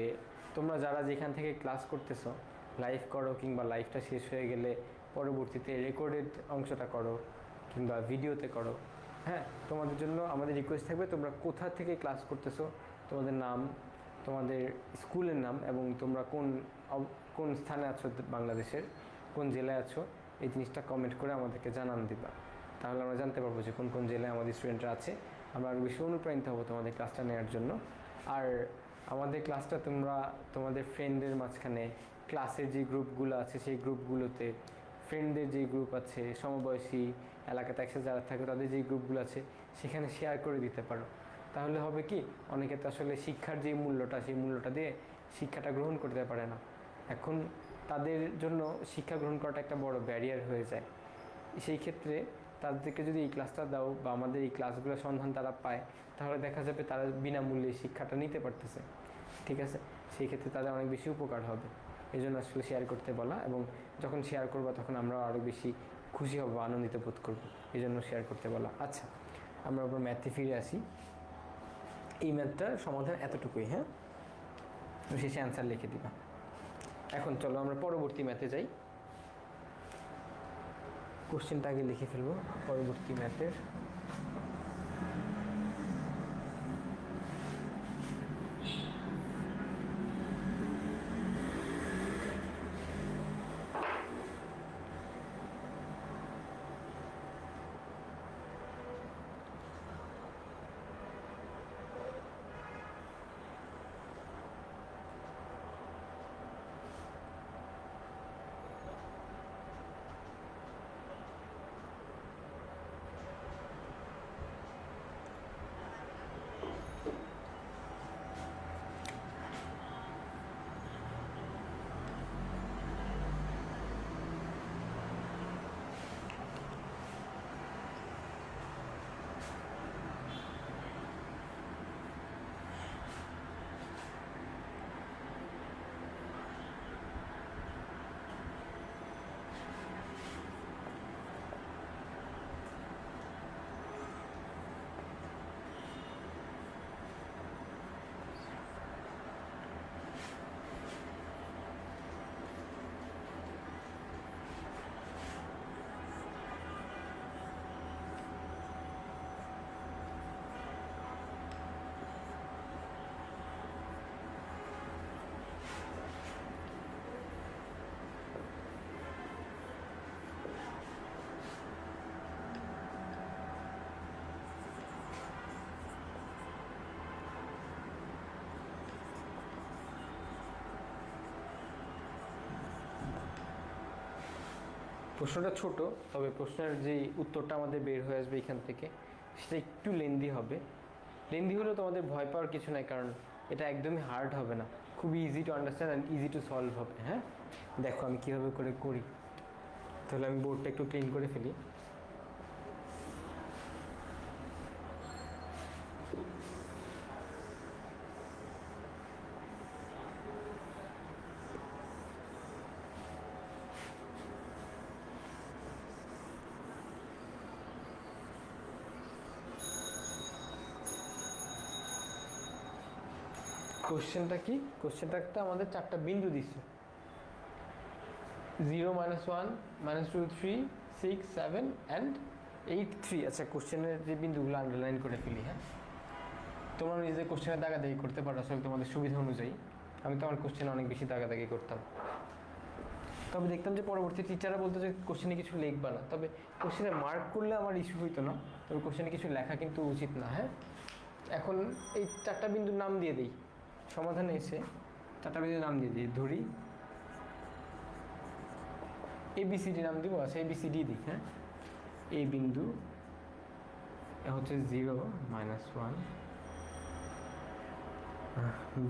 তোমরা যারা যেখান থেকে ক্লাস করতেছো, লাইভ করো কিংবা লাইভটা শেষ হয়ে গেলে পরবর্তীতে রেকর্ডেড অংশটা করো কিংবা ভিডিওতে করো, হ্যাঁ। তোমাদের জন্য আমাদের রিকোয়েস্ট থাকবে তোমরা কোথা থেকে ক্লাস করতেছো, তোমাদের নাম, তোমাদের স্কুলের নাম এবং তোমরা কোন স্থানে আছো, বাংলাদেশের কোন জেলায় আছো, এই জিনিসটা কমেন্ট করে আমাদেরকে জানান দিবা। তাহলে আমরা জানতে পারবো যে কোন কোন জেলায় আমাদের স্টুডেন্টরা আছে। আমরা আরও বেশি অনুপ্রাণিত হবো তোমাদের ক্লাসটা নেওয়ার জন্য। আর আমাদের ক্লাসটা তোমরা তোমাদের ফ্রেন্ডদের মাঝখানে, ক্লাসের যে গ্রুপগুলো আছে সেই গ্রুপগুলোতে, ফ্রেন্ডদের যে গ্রুপ আছে, সমবয়সী এলাকাতে একসাথে যারা থাকে তাদের যে গ্রুপগুলো আছে সেখানে শেয়ার করে দিতে পারো। তাহলে হবে কি, অনেকে তো আসলে শিক্ষার যে মূল্যটা, সেই মূল্যটা দিয়ে শিক্ষাটা গ্রহণ করতে পারে না। এখন তাদের জন্য শিক্ষা গ্রহণ করাটা একটা বড় ব্যারিয়ার হয়ে যায়। সেই ক্ষেত্রে তাদেরকে যদি এই ক্লাসটা দাও বা আমাদের এই ক্লাসগুলোর সন্ধান তারা পায়, তাহলে দেখা যাবে তারা বিনামূল্যে শিক্ষাটা নিতে পারতেছে, ঠিক আছে। সেই ক্ষেত্রে তাদের অনেক বেশি উপকার হবে। এই জন্য আসলে শেয়ার করতে বলা, এবং যখন শেয়ার করবো তখন আমরা আরও বেশি খুশি হব, আনন্দিত বোধ করবো, এই জন্য শেয়ার করতে বলা। আচ্ছা, আমরা আবার ম্যাথে ফিরে আসি। এই ম্যাথটার সমাধান এতটুকুই, হ্যাঁ। শেষে অ্যান্সার লিখে দিবা। এখন চলো আমরা পরবর্তী ম্যাথে যাই। কোশ্চেনটা আগে লিখে ফেলবো পরবর্তী ম্যাথের। প্রশ্নটা ছোট, তবে প্রশ্নের যে উত্তরটা আমাদের বের হয়ে আসবে এখান থেকে সেটা একটু লেন্দি হবে। লেন্দি হলেও তোমাদের ভয় পাওয়ার কিছু নাই, কারণ এটা একদমই হার্ড হবে না, খুবই easy to understand and easy to solve হবে। হ্যাঁ, দেখো আমি কীভাবে করে করি। তাহলে আমি বোর্ডটা একটু ক্লিন করে ফেলি। কোশ্চেনটা কি? কোশ্চেনটা একটা আমাদের 4টা বিন্দু দিচ্ছে, 0, -1, -2, 3, 6, 7 অ্যান্ড 8, 3। আচ্ছা, কোশ্চেনের যে বিন্দুগুলো আন্ডারলাইন করে ফেলি। হ্যাঁ, তোমরা নিজে কোশ্চেনের দাগাদাগি করতে পারো আসলে তোমাদের সুবিধা অনুযায়ী। আমি তো আমার কোশ্চেনে অনেক বেশি দাগাদাগি করতাম, তবে দেখতাম যে পরবর্তী টিচাররা বলতো যে কোশ্চেনে কিছু লিখবা না। তবে কোশ্চেনে মার্ক করলে আমার ইস্যু হইতো না, তবে কোশ্চেনে কিছু লেখা কিন্তু উচিত না। হ্যাঁ, এখন এই 4টা বিন্দুর নাম দিয়ে দিই, সমাধানে এসে 4টা বিন্দুর নাম দিয়ে দিই। ধরি ABCD নাম দিব। আচ্ছা, ABCD দিই। হ্যাঁ, এই বিন্দু হচ্ছে 0, -1,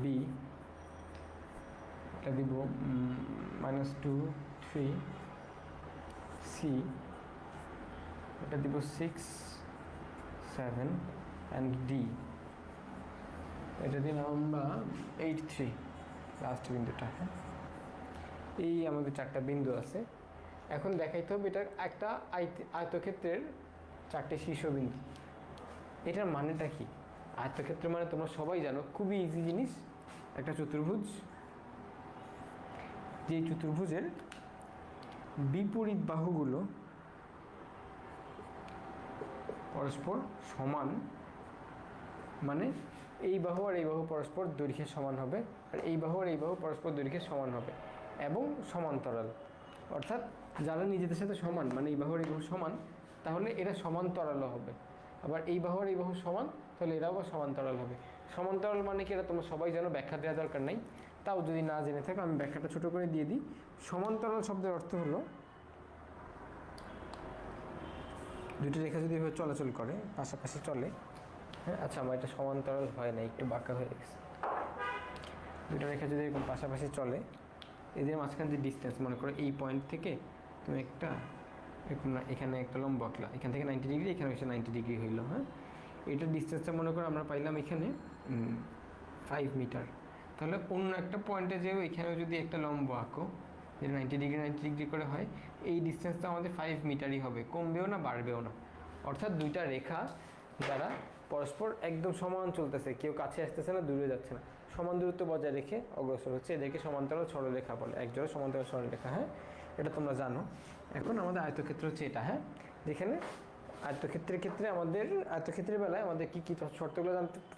B এটা দিব -2, 3, C এটা দিব 6, 7 অ্যান্ড D এটা দিলাম আমরা 8, 3, লাস্ট বিন্দুটা। হ্যাঁ, এই আমাদের 4টা বিন্দু আছে। এখন দেখাইতে হবে এটা একটা আয়তক্ষেত্রের 4টে শীর্ষবিন্দু। এটার মানেটা কি? আয়তক্ষেত্র মানে তোমরা সবাই জানো, খুবই ইজি জিনিস। একটা চতুর্ভুজ, যে চতুর্ভুজের বিপরীত বাহুগুলো পরস্পর সমান, মানে এই বাহু আর এই বাহু পরস্পর দৈর্ঘ্যে সমান হবে, আর এই বাহু আর এই বাহু পরস্পর দৈর্ঘ্যে সমান হবে এবং সমান্তরাল। অর্থাৎ যারা নিজেদের সাথে সমান, মানে এই বাহু আর এই বাহু সমান, তাহলে এরা সমান্তরালও হবে। আবার এই বাহু আর এই বাহু সমান, তাহলে এরাও সমান্তরাল হবে। সমান্তরাল মানে কি, এটা তোমরা সবাই জানো, ব্যাখ্যা দেওয়ার দরকার নাই। তাও যদি না জেনে থাকো আমি ব্যাখ্যাটা ছোট করে দিয়ে দিই। সমান্তরাল শব্দের অর্থ হলো দুটি রেখা যদি এভাবে চলাচল করে, পাশাপাশি চলে। হ্যাঁ, আচ্ছা, আমার এটা সমান্তরাল হয় না, একটু বাঁকা হয়ে গেছে। দুটো রেখা যদি এরকম পাশাপাশি চলে, এদের মাঝখানে যে ডিস্টেন্স, মনে করো এই পয়েন্ট থেকে তুমি একটা এরকম এখানে একটা লম্ব আঁকলা, এখান থেকে 90 ডিগ্রি, এখানে এসে 90 ডিগ্রি হইলো। হ্যাঁ, এটার ডিস্টেন্সটা মনে করো আমরা পাইলাম এখানে 5 মিটার। তাহলে অন্য একটা পয়েন্টে যেও এখানেও যদি একটা লম্ব আঁকো, যেটা 90 ডিগ্রি করে হয়, এই ডিস্টেন্সটা আমাদের 5 মিটারই হবে, কমবেও না বাড়বেও না। অর্থাৎ দুইটা রেখা যারা পরস্পর একদম সমান চলতেছে, কেউ কাছে আসতেছে না, দূরে যাচ্ছে না, সমান দূরত্ব বজায় রেখে অগ্রসর হচ্ছে, এদেরকে সমান্তরাল সরলরেখা বলে, একজোড়া সমান্তরাল সরলরেখা। হ্যাঁ, এটা তোমরা জানো। এখন আমাদের আয়তক্ষেত্র হচ্ছে এটা। হ্যাঁ, যেখানে আয়তক্ষেত্রের ক্ষেত্রে আমাদের আয়তক্ষেত্রের বেলায় আমাদের কী কী শর্তগুলো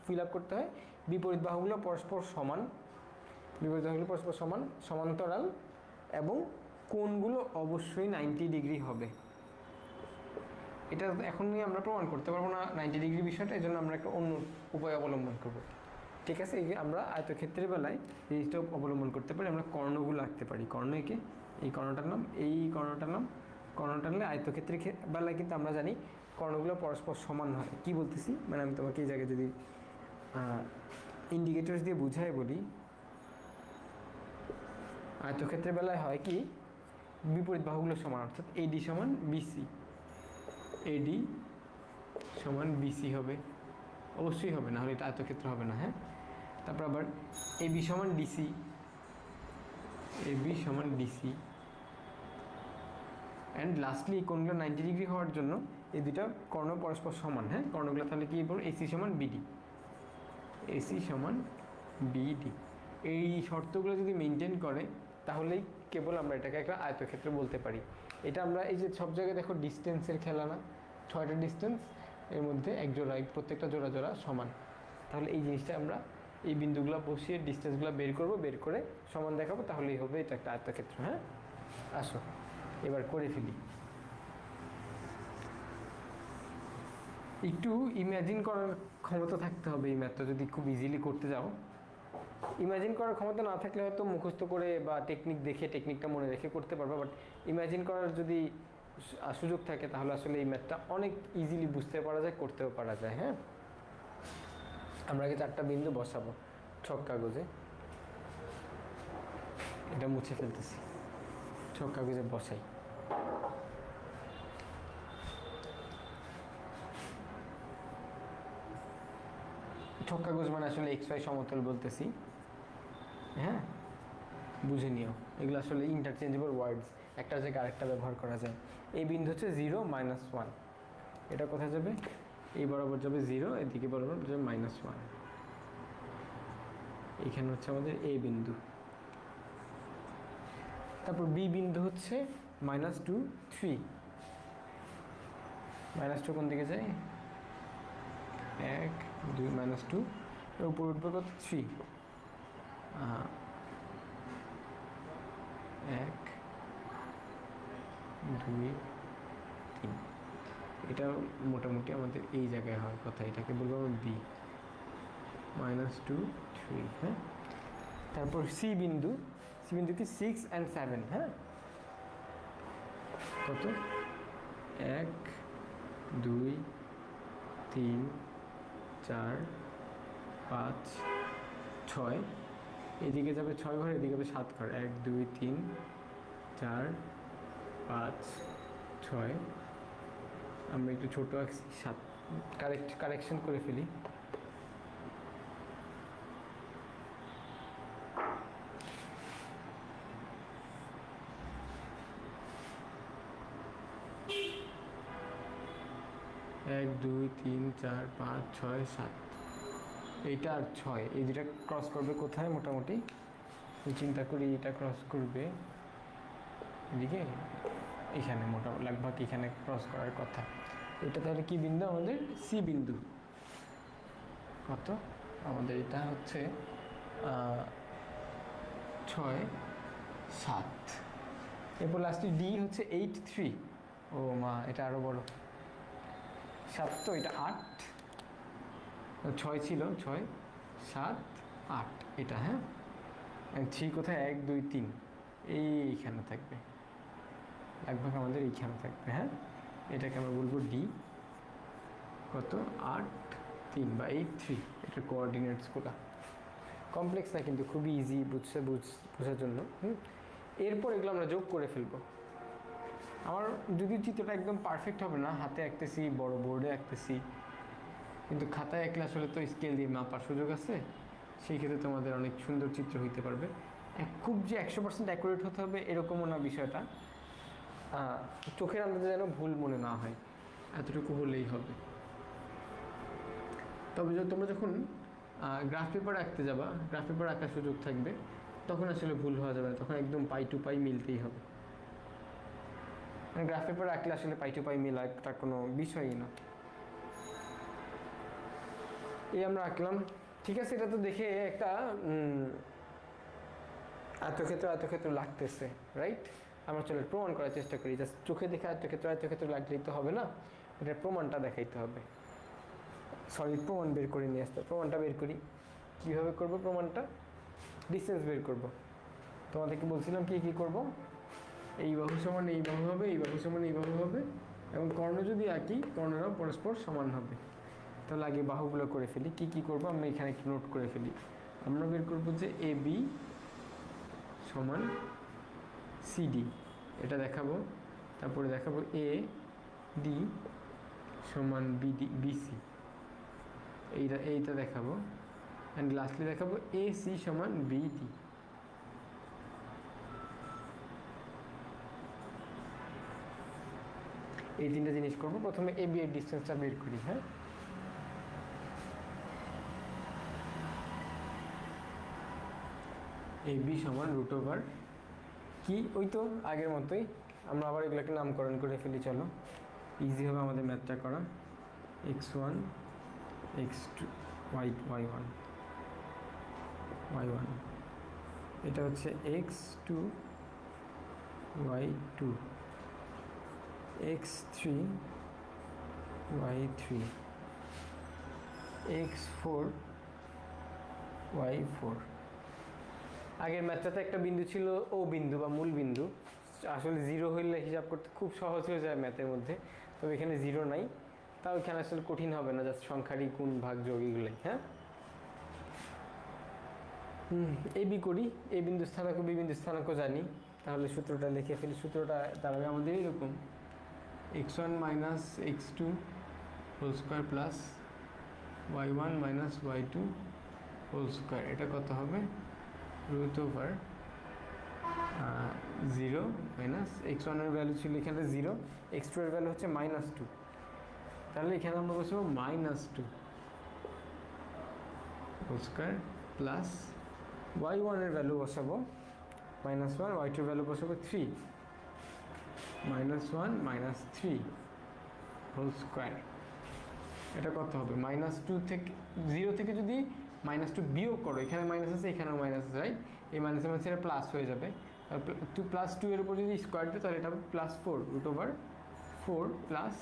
ফিল আপ করতে হয়? বিপরীত বাহুগুলো পরস্পর সমান, বিপরীত বাহুগুলো পরস্পর সমান, সমান্তরাল, এবং কোণগুলো অবশ্যই 90 ডিগ্রি হবে। এটা এখন নিয়ে আমরা প্রমাণ করতে পারবো না 90 ডিগ্রি বিষয়টা, এই জন্য আমরা একটা অন্য উপায় অবলম্বন করব। ঠিক আছে, এই আমরা আয়তক্ষেত্রের বেলায় জিনিসটা অবলম্বন করতে পারি, আমরা কর্ণগুলো আঁকতে পারি। কর্ণ এঁকে এই কর্ণটার নাম, এই কর্ণটার নাম, কর্ণটা নিলে আয়তক্ষেত্রের বেলায় কিন্তু আমরা জানি কর্ণগুলো পরস্পর সমান হয়। কি বলতেছি, মানে আমি তোমাকে এই জায়গায় যদি ইন্ডিকেটরস দিয়ে বুঝাই বলি, আয়তক্ষেত্রের বেলায় হয় কি, বিপরীত বাহুগুলো সমান, অর্থাৎ AD সমান BC, AD সমান BC হবে, অবশ্যই হবে, না হলে এটা আয়তক্ষেত্র হবে না। হ্যাঁ, তারপর আবার AB সমান DC, AB সমান DC, অ্যান্ড লাস্টলি এই কোণগুলো 90 ডিগ্রি হওয়ার জন্য এই দুটা কর্ণ পরস্পর সমান। হ্যাঁ, কর্ণগুলো তাহলে কী বলবো, AC সমান BD, AC সমান BD। এই শর্তগুলো যদি মেনটেন করে তাহলেই কেবল আমরা এটাকে একটা আয়তক্ষেত্র বলতে পারি। এটা আমরা এই যে সব জায়গায় দেখো ডিস্টেন্সের খেলা না, 6টা ডিস্টেন্স, এর মধ্যে এক জোড়া, প্রত্যেকটা জোড়া জোড়া সমান। তাহলে এই জিনিসটা আমরা এই বিন্দুগুলো বসিয়ে ডিস্টেন্সগুলো বের করব, বের করে সমান দেখাবো, তাহলেই হবে এটা একটা আয়তক্ষেত্র। হ্যাঁ, আসো এবার করে ফেলি। একটু ইমাজিন করার ক্ষমতা থাকতে হবে এই ম্যাথটা যদি খুব ইজিলি করতে যাও। ইমাজিন করার ক্ষমতা না থাকলে হয়তো মুখস্থ করে বা টেকনিক দেখে টেকনিকটা মনে রেখে করতে পারবে, বাট ইমাজিন করার যদি সুযোগ থাকে তাহলে আসলে এই ম্যাথটা অনেক ইজিলি বুঝতে পারা যায়, করতেও পারা যায়। হ্যাঁ, আমরা আগে 4টা বিন্দু বসাবো ছক কাগজে, এটা মুছে ফেলতেছি, ছক কাগজে বসাই। ছক কাগজ মানে আসলে XY সমতল বলতেছি। হ্যাঁ, বুঝে নিও, এগুলো আসলে ইন্টারচেঞ্জেবল ওয়ার্ডস, একটা জায়গায় আরেকটা ব্যবহার করা যায়। এই বিন্দু হচ্ছে 0, -1, এটা কোথায় যাবে? এই বরাবর যাবে 0, এদিকে বরাবর যাবে -1। এখানে হচ্ছে আমাদের A বিন্দু। তারপর B বিন্দু হচ্ছে -2, 3, -2 কোন দিকে যায়? 1, 2, -2, এর উপর উঠবে কত? 3, 1, 2, 3। এটা মোটামুটি আমাদের এই জায়গায় হয় কথা, এটাকে বলবো আমরা B, -2, 3। হ্যাঁ, তারপর C বিন্দু, C বিন্দু কি 6 and 7। হ্যাঁ, কত? 1, 2, 3, 4, 5, 6, এদিকে যাবে 6 ঘর, এদিকে যাবে 7 ঘর। 1, 2, 3, 4, 5, 6, আমরা একটু ছোট আঁকছি, 7, কারেকশন করে ফেলি। এক, 2, 3, 4, 5, 6, 7, এইটা আর 6, এই দুটা ক্রস করবে কোথায়? মোটামুটি চিন্তা করি এটা ক্রস করবে এদিকে, এখানে মোটামুটি লাগভাগ এখানে ক্রস করার কথা। এটা তাহলে কি বিন্দু? আমাদের C বিন্দু। কত আমাদের? এটা হচ্ছে 6, 7। এরপর লাস্টে D হচ্ছে 8, 3। ও মা, এটা আরো বড়। 7 তো, এটা 8, 6 ছিল, 6, 7, 8 এটা। হ্যাঁ, 3 কোথায়? 1, 2, 3 এইখানে থাকবে, লাগভাগ আমাদের এইখানে থাকবে। হ্যাঁ, এটাকে আমরা বলবো D। কত? 8, 3 বা 8, 3, এটার কোঅর্ডিনেটসগুলো কমপ্লেক্স না, কিন্তু খুবই ইজি বোঝার জন্য। এরপর এগুলো আমরা যোগ করে ফেলবো। আমার যদিও চিত্রটা একদম পারফেক্ট হবে না, হাতে আঁকতেছি, বড় বোর্ডে আঁকতেছি, কিন্তু খাতায় আঁকলে আসলে তো স্কেল দিয়ে মাপার সুযোগ আছে, সেই ক্ষেত্রে তোমাদের অনেক সুন্দর চিত্র হইতে পারবে। খুব যে 100% অ্যাকুরেট হতে হবে এরকমও না বিষয়টা, চোখের আন্দাজে যেন ভুল মনে না হয়, এতটুকু হলেই হবে। তবে তোমরা যখন গ্রাফ পেপার আঁকতে যাবা, গ্রাফ পেপার আঁকার সুযোগ থাকবে, তখন আসলে ভুল হওয়া যাবে না, তখন একদম পাই টু পাই মিলতেই হবে। গ্রাফ পেপার আঁকলে আসলে পাই টু পাই মিলাটা কোনো বিষয়ই না। এই আমরা আঁকলাম, ঠিক আছে। এটা তো দেখে একটা আয়তক্ষেত্র লাগতেছে, রাইট? আমরা চলে প্রমাণ করার চেষ্টা করি। জাস্ট চোখে দেখে আয়তক্ষেত্র লাগলেই তো হবে না, এটার প্রমাণটা দেখাইতে হবে। সরি, প্রমাণ বের করে নিয়ে আসতে, প্রমাণটা বের করি। কীভাবে করব প্রমাণটা? ডিসটেন্স বের করব। তোমাদেরকে বলছিলাম কি করব, এই বাহু সমান এই বাহু হবে, এই বাহু সমান এই বাহু হবে, এবং কর্ণ যদি আঁকি কর্ণরাও পরস্পর সমান হবে। তাহলে আগে বাহুগুলো করে ফেলি। কি করব আমরা এখানে একটু নোট করে ফেলি। আমরা বের করব যে AB সমান CD, এটা দেখাবো। তারপরে দেখাবো AD সমান BC, এইটা দেখাবো। অ্যান্ড লাস্টলি দেখাবো AC সমান BD। এই তিনটা জিনিস করবো। প্রথমে AB এর ডিস্টেন্সটা বের করি। হ্যাঁ, AB সমান √, কি ওই তো আগের মতোই, আমরা আবার এগুলোকে নামকরণ করে ফেলি। চলো, ইজি হবে আমাদের ম্যাথটা করা। x1, x2, y1, এটা হচ্ছে x2, y2, x3, y3, x4, y4। আগের ম্যাথটাতে একটা বিন্দু ছিল O বিন্দু বা মূল বিন্দু, আসলে জিরো হইলে হিসাব করতে খুব সহজ হয়ে যায় ম্যাথের মধ্যে, তবে এখানে জিরো নাই, তাও এখানে আসলে কঠিন হবে না, জাস্ট সংখ্যারই গুণ ভাগ যোগ এগুলোই। হ্যাঁ, এ বি করি, এ বিন্দু স্থানাঙ্ক বি বিন্দু স্থানাঙ্ক জানি, তাহলে সূত্রটা লিখে ফেলি। সূত্রটা দাঁড়াবে আমাদের এরকম, x1 minus x2 whole square plus y1 minus y2 whole square. এটা কত হবে? রুট ওভার 0 মাইনাস x1 এর ভ্যালু ছিল এখানে 0, x2 এর ভ্যালু হচ্ছে -2, তাহলে এখানে আমরা বসবো -2 হোল স্কোয়ার প্লাস y1 এর ভ্যালু বসাবো -1, y2 এর ভ্যালু বসাবো 3, -1 -3 হোল স্কোয়ার। এটা কত হবে? -2 থেকে 0 থেকে যদি -2 বিয়োগ করো, এখানে মাইনাস আছে এখানেও মাইনাস আছে, রাইট? এই মাইনাসের মাঝে এটা প্লাস হয়ে যাবে, 2 এর উপর যদি স্কোয়ার দিই তাহলে এটা হবে +4 রুট ওভার 4 প্লাস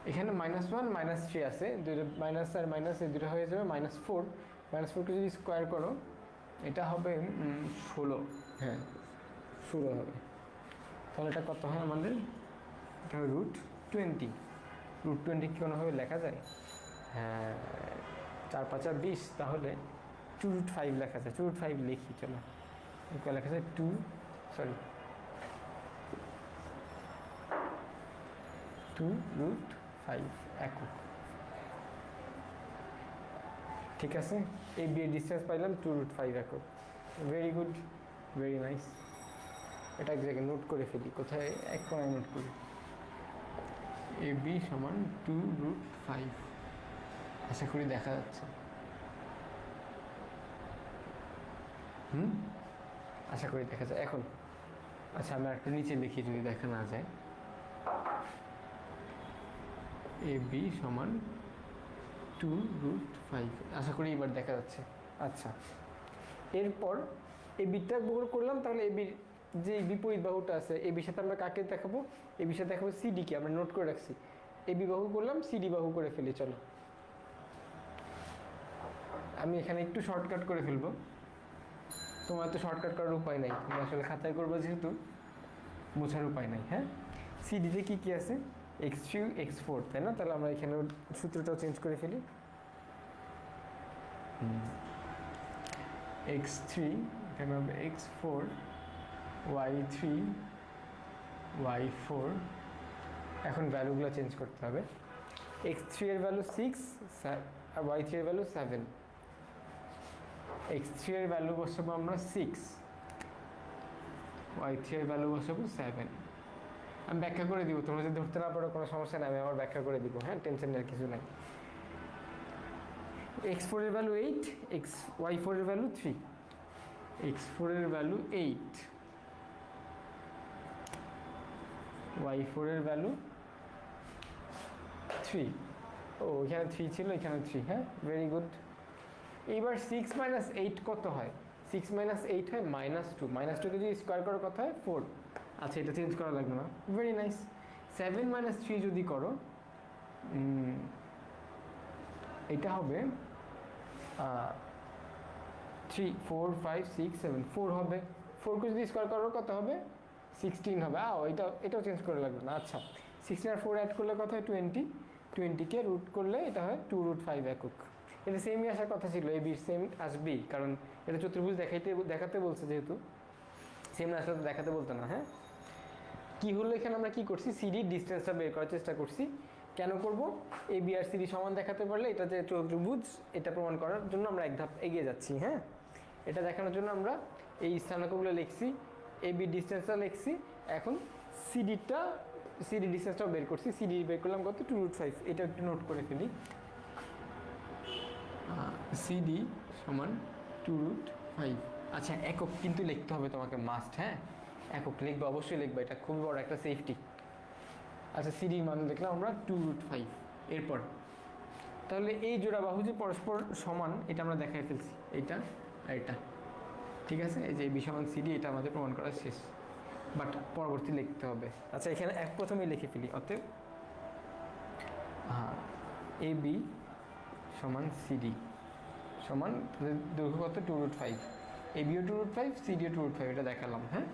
এখানে -1 -3 আছে, দুটো মাইনাস আর মাইনাস এই দুটো হয়ে যাবে -4, -4কে যদি স্কোয়ার করো এটা হবে 16, হ্যাঁ 16 হবে। তাহলে এটা কত হয় আমাদের? এটা হবে √20। √20 কি কোনোভাবে লেখা যায়? হ্যাঁ, 4 5 20, তাহলে 2√5 লেখা যায়। 2√5 লিখি, চলো লেখা যায় 2√5 একক। ঠিক আছে, এই বি এর ডিস্টেন্স পাইলাম 2√5 একক। Very good, very nice. এটা এক জায়গায় নোট করে ফেলি, কোথায়? এক কোণায় নোট করি, এ বি সমান 2√5। আশা করি দেখা যাচ্ছে। আশা করি দেখা যায় এখন। আচ্ছা, আমি একটু নিচে লিখি যদি দেখা না যায়। এ বি সমান 2√5, আশা করি এবার দেখা যাচ্ছে। আচ্ছা, এরপর এই বিটা গুণ করলাম, তাহলে এ বির যে বিপরীত বাহুটা আছে এ বির সাথে আমরা কাকে দেখাবো? এ বির সাথে দেখাবো সিডি কে, আমরা নোট করে রাখছি। এ বি বাহু করলাম, সিডি বাহু করে ফেলি। চলো আমি এখানে একটু শর্টকাট করে ফেলবো, তোমার তো শর্টকাট করার উপায় নাই, তুমি আসলে খাতায় করবো যেহেতু বোঝার উপায় নাই। হ্যাঁ, সিডিতে কি কি আছে? x3 x4, তাই না? তাহলে আমরা এখানে সূত্রটাও চেঞ্জ করে ফেলি। x3 এখানে হবে x4, y3 y4। এখন ভ্যালুগুলো চেঞ্জ করতে হবে। x3 এর ভ্যালু 6 আর y3 এর ভ্যালু 7। x3 এর ভ্যালু বসাবো আমরা 6, y3 এর ভ্যালু বসাবো 7। আমি ব্যাখ্যা করে দিব, তোমরা যদি ধরতে না পারো কোনো সমস্যা নেই, আমি আবার ব্যাখ্যা করে দিব। হ্যাঁ, টেনশন নেওয়ার কিছু নাই। x4 এর ভ্যালু 8, y4 এর ভ্যালু 3, x4 এর ভ্যালু 8, y4 এর ভ্যালু 3। ও, এখানে 3 ছিল, এখানে 3। হ্যাঁ, ভেরি গুড। এইবার 6 - 8 কত হয়? 6 - 8 হয় -2, -2কে যদি স্কোয়ার করার কথা হয় 4। আচ্ছা, এটা চেঞ্জ করা লাগবে না, ভেরি নাইস। 7 - 3 যদি করো, এটা হবে 3 4 5 6 7, 4 হবে। 4কে যদি স্কোয়ার করো কত হবে? 16 হবে। এটাও চেঞ্জ করা লাগবে না। আচ্ছা, 16 আর 4 অ্যাড করলে কত হয়? 20, 20কে রুট করলে এটা হয় 2√5 একক। এটা সেমই আসার কথা ছিল, এ বি সেম আসবেই, কারণ এটা চতুর্ভুজ দেখাতে বলছে, যেহেতু সেম না আসলে দেখাতে বলতো না। হ্যাঁ, কি হলো এখানে? আমরা কি করছি? সিডির ডিস্টেন্সটা বের করার চেষ্টা করছি। কেন করব? এ বি আর সিডি সমান দেখাতে পারলে এটা যে চতুর্ভুজ, এটা প্রমাণ করার জন্য আমরা এক ধাপ এগিয়ে যাচ্ছি। হ্যাঁ, এটা দেখানোর জন্য আমরা এই স্থানাঙ্কগুলো লিখছি, এ বি ডিস্টেন্সটা লিখছি। এখন সিডি ডিস্টেন্সটাও বের করছি। সিডি বের করলাম কত? 2√5। এটা একটু নোট করে ফেলি। সিডি সমান 2√5। আচ্ছা, একক কিন্তু লিখতে হবে তোমাকে, মাস্ট। হ্যাঁ, একক লিখবে, অবশ্যই লিখবে, এটা খুবই বড় একটা সেফটি। আচ্ছা, সিডি মান দেখলাম আমরা 2√5। এরপর তাহলে এই জোড়া বাহু যে পরস্পর সমান, এটা আমরা দেখাই ফেলছি, এইটা আর এটা। ঠিক আছে, এই যে বি সমান সিডি, এটা আমাদের প্রমাণ করা শেষ, বাট পরবর্তী লিখতে হবে। আচ্ছা, এখানে প্রথমেই লিখে ফেলি। অতএব এ বি সমান সিডি সমান দৈর্ঘ্য কত? 2√5। এ বিও 2√5, সিডিও 2√5, এটা দেখালাম। হ্যাঁ,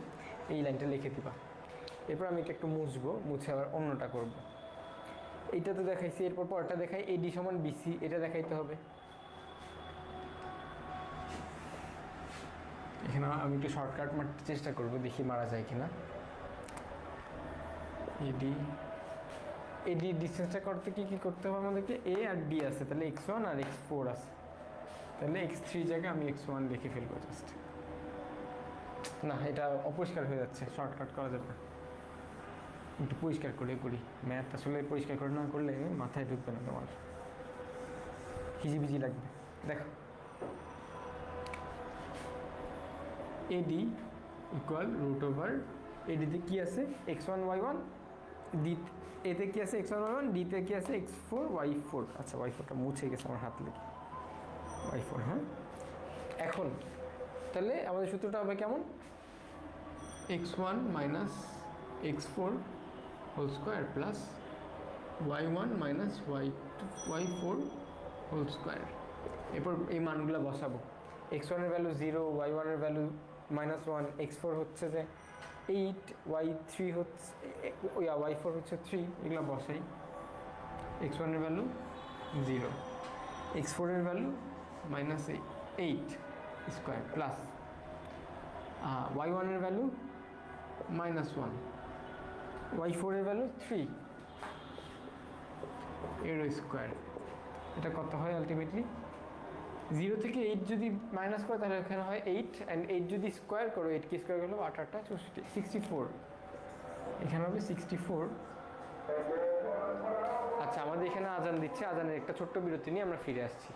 এই লাইনটা লিখে দিবা। এরপর আমি এটা একটু মুছবো, মুছে আবার অন্যটা করব। এইটা তো দেখাইছি, এরপর পরটা দেখাই এডি সমান বিসি, এটা দেখাইতে হবে। এখানে আমি একটু শর্টকাট মারতে চেষ্টা করব, দেখি মারা যায় কিনা। এডি এডি ডিসটেন্সটা করতে কি কি করতে হবে আমাদেরকে? এ আর ডি আছে, তাহলে x1 আর x4 আছে, তাহলে x3 জায়গায় আমি x1 লিখে ফেলবো জাস্ট। না, এটা অপরিষ্কার হয়ে যাচ্ছে, শর্টকাট করা যাবে না, একটু পরিষ্কার করে করি। ম্যাথ আসলে পরিষ্কার করে না করলে মাথায় ঢুকবে না, তোমার হিজিবিজি লাগবে। দেখো, এডি ইকুয়াল রুট ওভার এডিতে কি আছে x1 y1, ডি এতে কি আছে x1 y1, ডিতে কি আছে x4 y4। আচ্ছা, y4টা মুছে গেছে আমার হাত লেগে, y4। হ্যাঁ, এখন তাহলে আমাদের সূত্রটা হবে কেমন? x1 minus x4 whole square plus y1 minus y4 whole square. এরপর এই মানগুলো বসাবো। x1 এর ভ্যালু 0, y1 এর ভ্যালু -1, x4 হচ্ছে যে 8, y3 হচ্ছে y4 হচ্ছে 3, এগুলো বসাই। x1 এর ভ্যালু 0, x4 এর ভ্যালু -8 স্কোয়ার প্লাস y1 এর ভ্যালু -1, y4 এর ভ্যালু 3 এর স্কোয়ার। এটা কত হয় আলটিমেটলি? 0 থেকে 8 যদি মাইনাস করে তাহলে এখানে হয় 8, অ্যান্ড 8 যদি স্কোয়ার করো, 8 কি স্কোয়ার করলো 8 8 64, 64 এখানে হবে 64। আচ্ছা, আমাদের এখানে আজান দিচ্ছে, আজানের একটা ছোট্ট বিরতি নিয়ে আমরা ফিরে আসছি।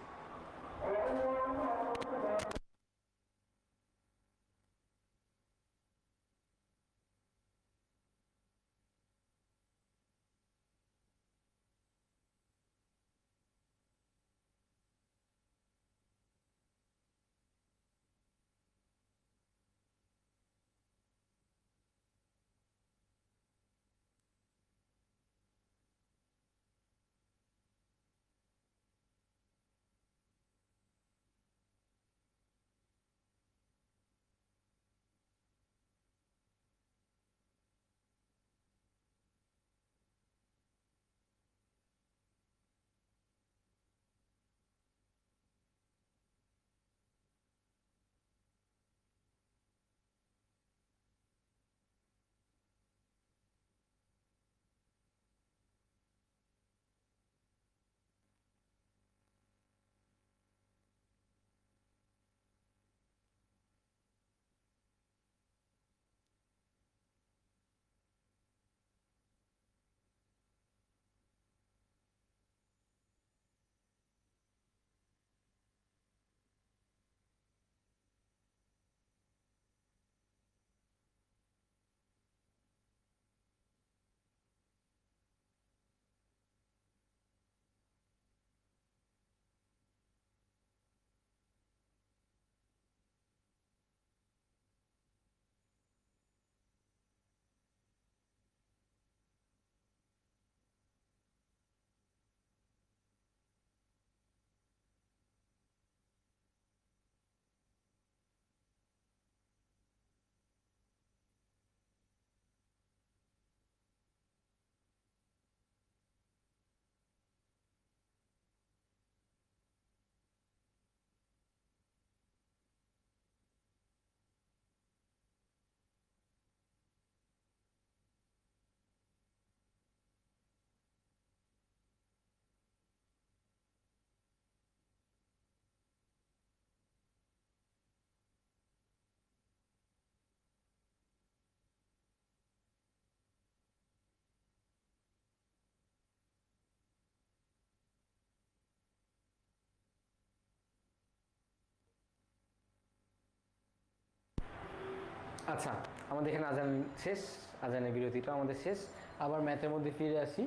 আচ্ছা, আমাদের এখানে আজান শেষ, আজানের বিরতিটা আমাদের শেষ। আবার ম্যাথের মধ্যে ফিরে আসি।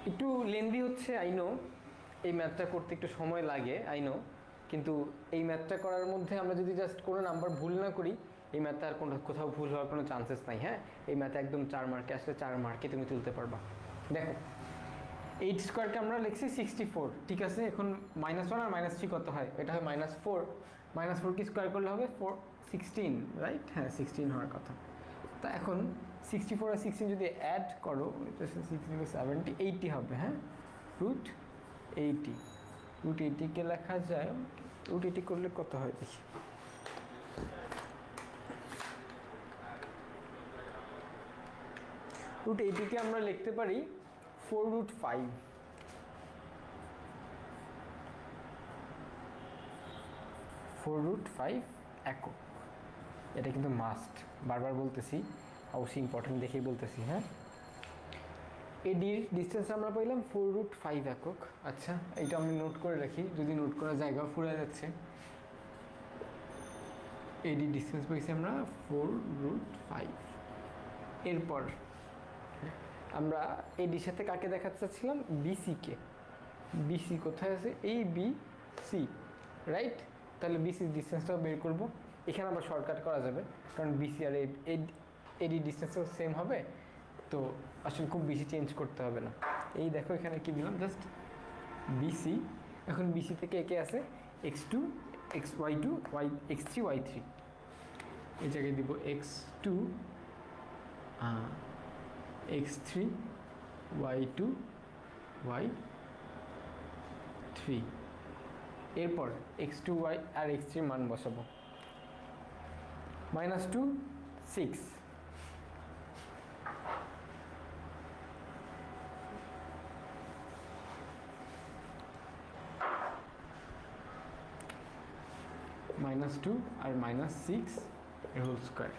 একটু লেন্দি হচ্ছে আইনো, এই ম্যাথটা করতে একটু সময় লাগে আইনো, কিন্তু এই ম্যাথটা করার মধ্যে আমরা যদি জাস্ট কোনো নাম্বার ভুল না করি, এই ম্যাথটা আর কোথাও ভুল হওয়ার কোনো চান্সেস নাই। হ্যাঁ, এই ম্যাথে একদম 4 মার্কে আসলে 4 মার্কে তুমি তুলতে পারবা। দেখো, 8 স্কোয়ারকে আমরা লিখছি 64, ঠিক আছে। এখন -1 আর -3 কত হয়? এটা হয় -4, -4 কি স্কোয়ার করলে হবে 16, রাইট? হ্যাঁ, 16 হওয়ার কথা। তা এখন 64 আর 16 যদি অ্যাড করো, এটা 60 70 80 হবে, হ্যাঁ, রুট 80। রুট 80কে লেখা যায়, রুট 80 করলে কত হয় দেখি। রুট 80কে আমরা লিখতে পারি 4√5। 4√5 একক। এটা কিন্তু মাস্ট, বারবার বলতেছি, অবশ্যই ইম্পর্টেন্ট দেখেই বলতেছি, হ্যাঁ। এডির ডিস্টেন্স আমরা পাইলাম 4√5 একক। আচ্ছা, এটা আমি নোট করে রাখি, যদি নোট করার জায়গা ফুরে যাচ্ছে। এডির ডিস্টেন্স পাইছি আমরা 4√5। এরপর আমরা এডির সাথে কাকে দেখাতে চাচ্ছিলাম? বিসিকে। বিসি কোথায় আছে? এই বিসি, রাইট? তাহলে বিসির ডিস্টেন্সটাও বের করব। এখানে আবার শর্টকাট করা যাবে, কারণ বিসি আর এডি ডিস্টেন্সও সেম হবে, তো আসলে খুব বেশি চেঞ্জ করতে হবে না। এই দেখো এখানে কি দিলাম, জাস্ট বিসি। এখন বিসি থেকে একে আছে x2 y2 x3 y3, এই জায়গায় দিব x2 x3 y2 y3। এরপর x2y আর x3 মান বসাবো। -2 6, -2 আর -6 এর হোল স্কয়ার।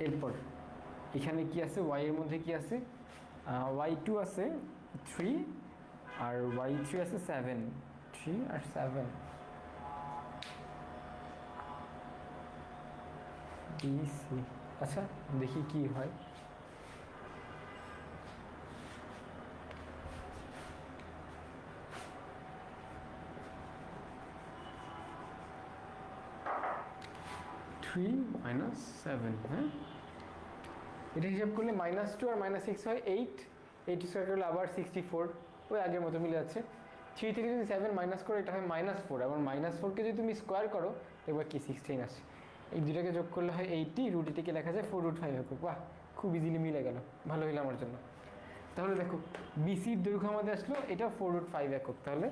এরপর এখানে কি আছে? y এর মধ্যে কি আছে? y2 আছে 3 আর y3 আছে 7। 3 আর 7 বিসি। আচ্ছা, দেখি কি হয়। -7, হ্যাঁ, এটা হিসাব করলে -2 আর -6 হয় 8। 8 স্কোয়ার করলে আবার 64, ওই আগের মতো মিলে যাচ্ছে। 3 থেকে যদি 7 মাইনাস করো, এটা হয় -4। এবং -4কে যদি তুমি স্কোয়ার করো, এবার কি 16 আসে। এই দুটাকে যোগ করলে হয় 80। রুট 80কে লেখা যায় 4√5 একক। বাহ, খুব ইজিলি মিলে গেল, ভালো হইলো আমার জন্য। তাহলে দেখো বিসির দৈর্ঘ্য আমাদের আসলো এটা 4√5 একক। তাহলে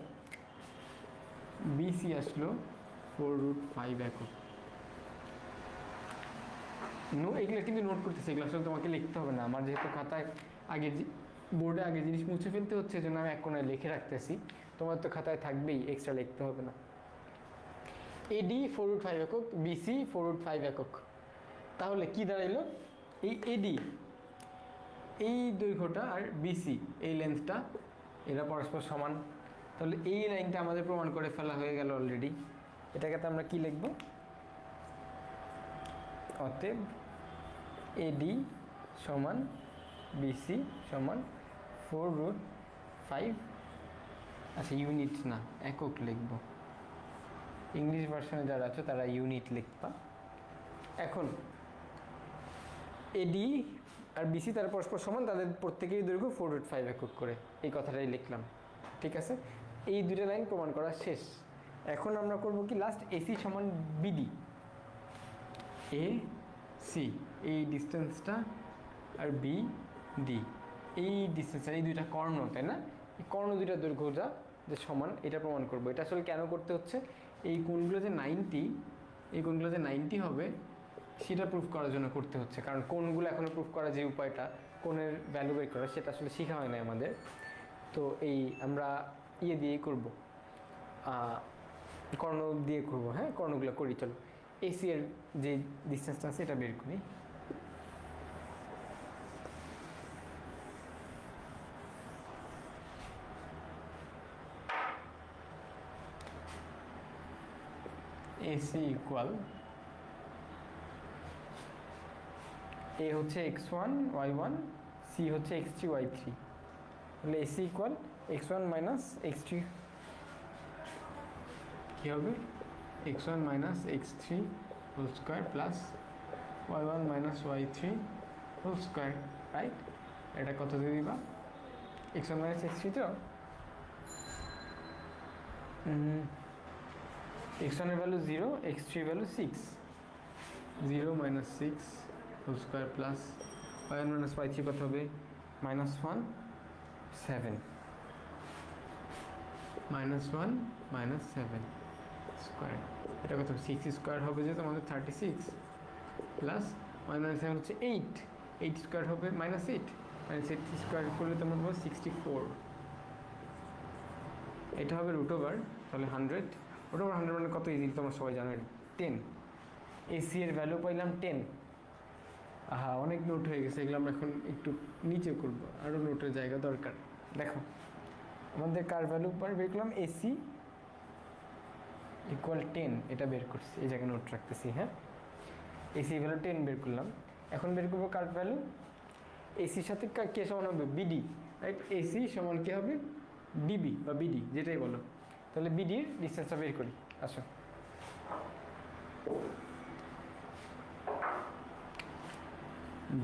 বিসি আসলো 4√5 একক। এগুলো কিন্তু নোট করতেছে, এগুলো আসলে তোমাকে লিখতে হবে না। আমার যেহেতু খাতায় আগে বোর্ডে আগে জিনিস মুছে ফেলতে হচ্ছে, এই জন্য আমি এক কোণায় লিখে রাখতেছি। তোমার তো খাতায় থাকবেই, এক্সট্রা লিখতে হবে না। এডি 4√5 একক, বিসি 4√5 একক। তাহলে কি দাঁড়াইলো? এই এডি, এই দৈর্ঘ্যটা আর বিসি, এই লেন্থটা, এরা পরস্পর সমান। তাহলে এই লাইনটা আমাদের প্রমাণ করে ফেলা হয়ে গেল অলরেডি। এটাকে তো আমরা কি লিখব? অতএব এডি সমান বিসি সমান 4√5। আচ্ছা, ইউনিট না, একক লিখব। ইংলিশ ভার্সনে যারা আছে তারা ইউনিট লিখবা। এখন এডি আর বিসি তারা পরস্পর সমান, তাদের প্রত্যেকেরই দৈর্ঘ্য 4√5 একক করে, এই কথাটাই লিখলাম। ঠিক আছে, এই দুটো লাইন প্রমাণ করা শেষ। এখন আমরা করব কি, লাস্ট এসি সমান বিডি। এ সি এই ডিস্টেন্সটা আর বি ডি এই ডিস্টেন্সটা, এই দুইটা কর্ণ, তাই না? এই কর্ণ দুইটা দৈর্ঘ্যটা যে সমান, এটা প্রমাণ করব। এটা আসলে কেন করতে হচ্ছে? এই কোণগুলো যে 90, এই কোণগুলো যে 90 হবে সেটা প্রুফ করার জন্য করতে হচ্ছে। কারণ কোণগুলো এখনও প্রুফ করার যে উপায়টা, কোণের ভ্যালু বের করা, সেটা আসলে শেখা হয় না আমাদের। তো এই আমরা ইয়ে দিয়েই করব, কর্ণ দিয়ে করব। হ্যাঁ, কর্ণগুলো করি। চলো এসি এর যে ডিস্টেন্সটা আছে এটা বের করি। এসি ইকুয়াল, এ হচ্ছে x1 y1, সি হচ্ছে x3 y3। তাহলে AC equal x1 minus x3, কী হবে? x1 minus x3 whole square plus y1 minus y3 whole square, right? এটা কত দিয়ে দিবা? x1 মাইনাস x3 তো x1 এর value 0, x3 value 6, 0 minus 6 whole whole square plus y1 minus y3 কত হবে -1 7 -1 -7 স্কোয়ার, এটা কত 6 স্কোয়ার হবে যে তোমাদের 36 প্লাস 1 - 7 হচ্ছে 8, 8 স্কোয়ার হবে -8, -8 স্কোয়ার করলে তোমার হবে 64, এটা হবে √ওভার, তাহলে 100 √ওভার 100 মানে কত ইজি তোমরা সবাই জানো 10। এসি এর ভ্যালু পাইলাম 10। অনেক নোট হয়ে গেছে, এগুলো আমরা এখন একটু নিচে করব, আরও নোটের জায়গা দরকার। দেখো আমাদের কার ভ্যালু বের করলাম, এসি ইকুয়াল 10, এটা বের করছি, এই জায়গায় নোট রাখতেছি। হ্যাঁ, এসি ভ্যালু 10 বের করলাম। এখন বের করবো কার ভ্যালু, এসির সাথে কে সমান হবে, বিডি, রাইট? এসি সমান কি হবে, ডিবি বা বিডি, যেটাই বলো। তাহলে বিডির ডিস্টেন্সটা বের করি, আসো।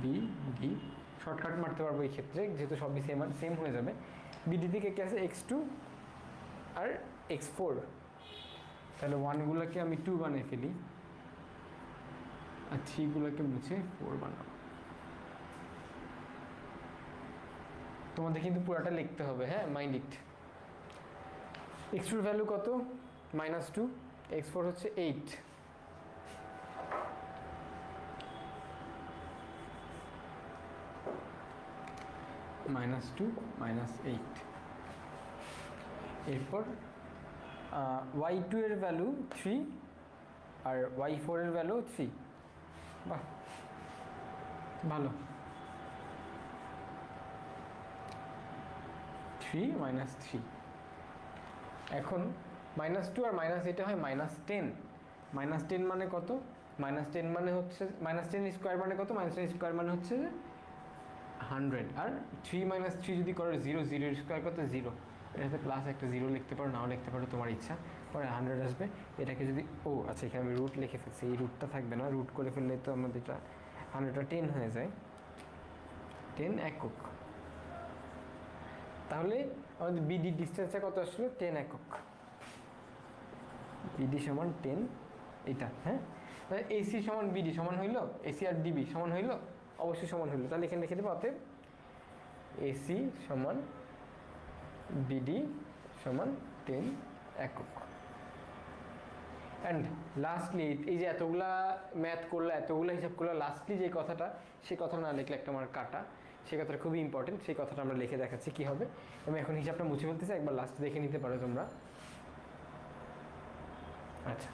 বিডি শর্টকাট মারতে পারবো এই ক্ষেত্রে, যেহেতু সবই সেম হয়ে যাবে। বিডি থেকে কি আছে, x2 আর x4, তাহলে 1গুলোকে আমি 2 বানিয়ে ফেলি আর 3গুলোকে মুছে 4 বানাবো। তোমাদের কিন্তু পুরাটা লিখতে হবে, হ্যাঁ, মাইন্ড ইট। x2 ভ্যালু কত, -2, x4 হচ্ছে 8, -2 -8। এরপর y2 এর ভ্যালু 3 আর y4 এর ভ্যালু 3। বাহ, ভালো। 3 - 3। এখন -2 আর -8 হয় -10। -10 মানে কত, -10 মানে হচ্ছে -10 স্কোয়ার মানে কত, -10 স্কোয়ার মানে হচ্ছে 100, আর 3 - 3 যদি করো 0, 0 স্কোয়ার কত 0, এটাতে প্লাস একটা 0 লিখতে পারো, নাও লিখতে পারো, তোমার ইচ্ছা। পরে 100 আসবে। এটাকে যদি আচ্ছা, এখানে আমি রুট লিখে ফেলছি, এই রুটটা থাকবে না, রুট করে ফেললে তো আমাদের এটা 100টা 10 হয়ে যায়, 10 একক। তাহলে আমাদের বিডি ডিস্টেন্সটা কত আসলো, 10 একক। বিডি সমান 10, এটা। হ্যাঁ, এসি সমান বিডি সমান হইলো, এসি আর ডিবি সমান হইলো, অবশ্যই সমান হইলো। তাহলে এখানে লিখে দেবো, অতএব এসি সমান বিডি সমান 10 একক। অ্যান্ড লাস্টলি, এই যে এতগুলা ম্যাথ করলো, এতগুলো হিসাব করলো, লাস্টলি যে কথাটা, সেই কথা না লিখলে একটা আমার কাটা, সেই কথাটা খুবই ইম্পর্টেন্ট, সেই কথাটা আমরা লিখে দেখাচ্ছি কী হবে। আমি এখন হিসাবটা মুছে ফেলতেছি, একবার লাস্ট দেখে নিতে পারো তোমরা। আচ্ছা,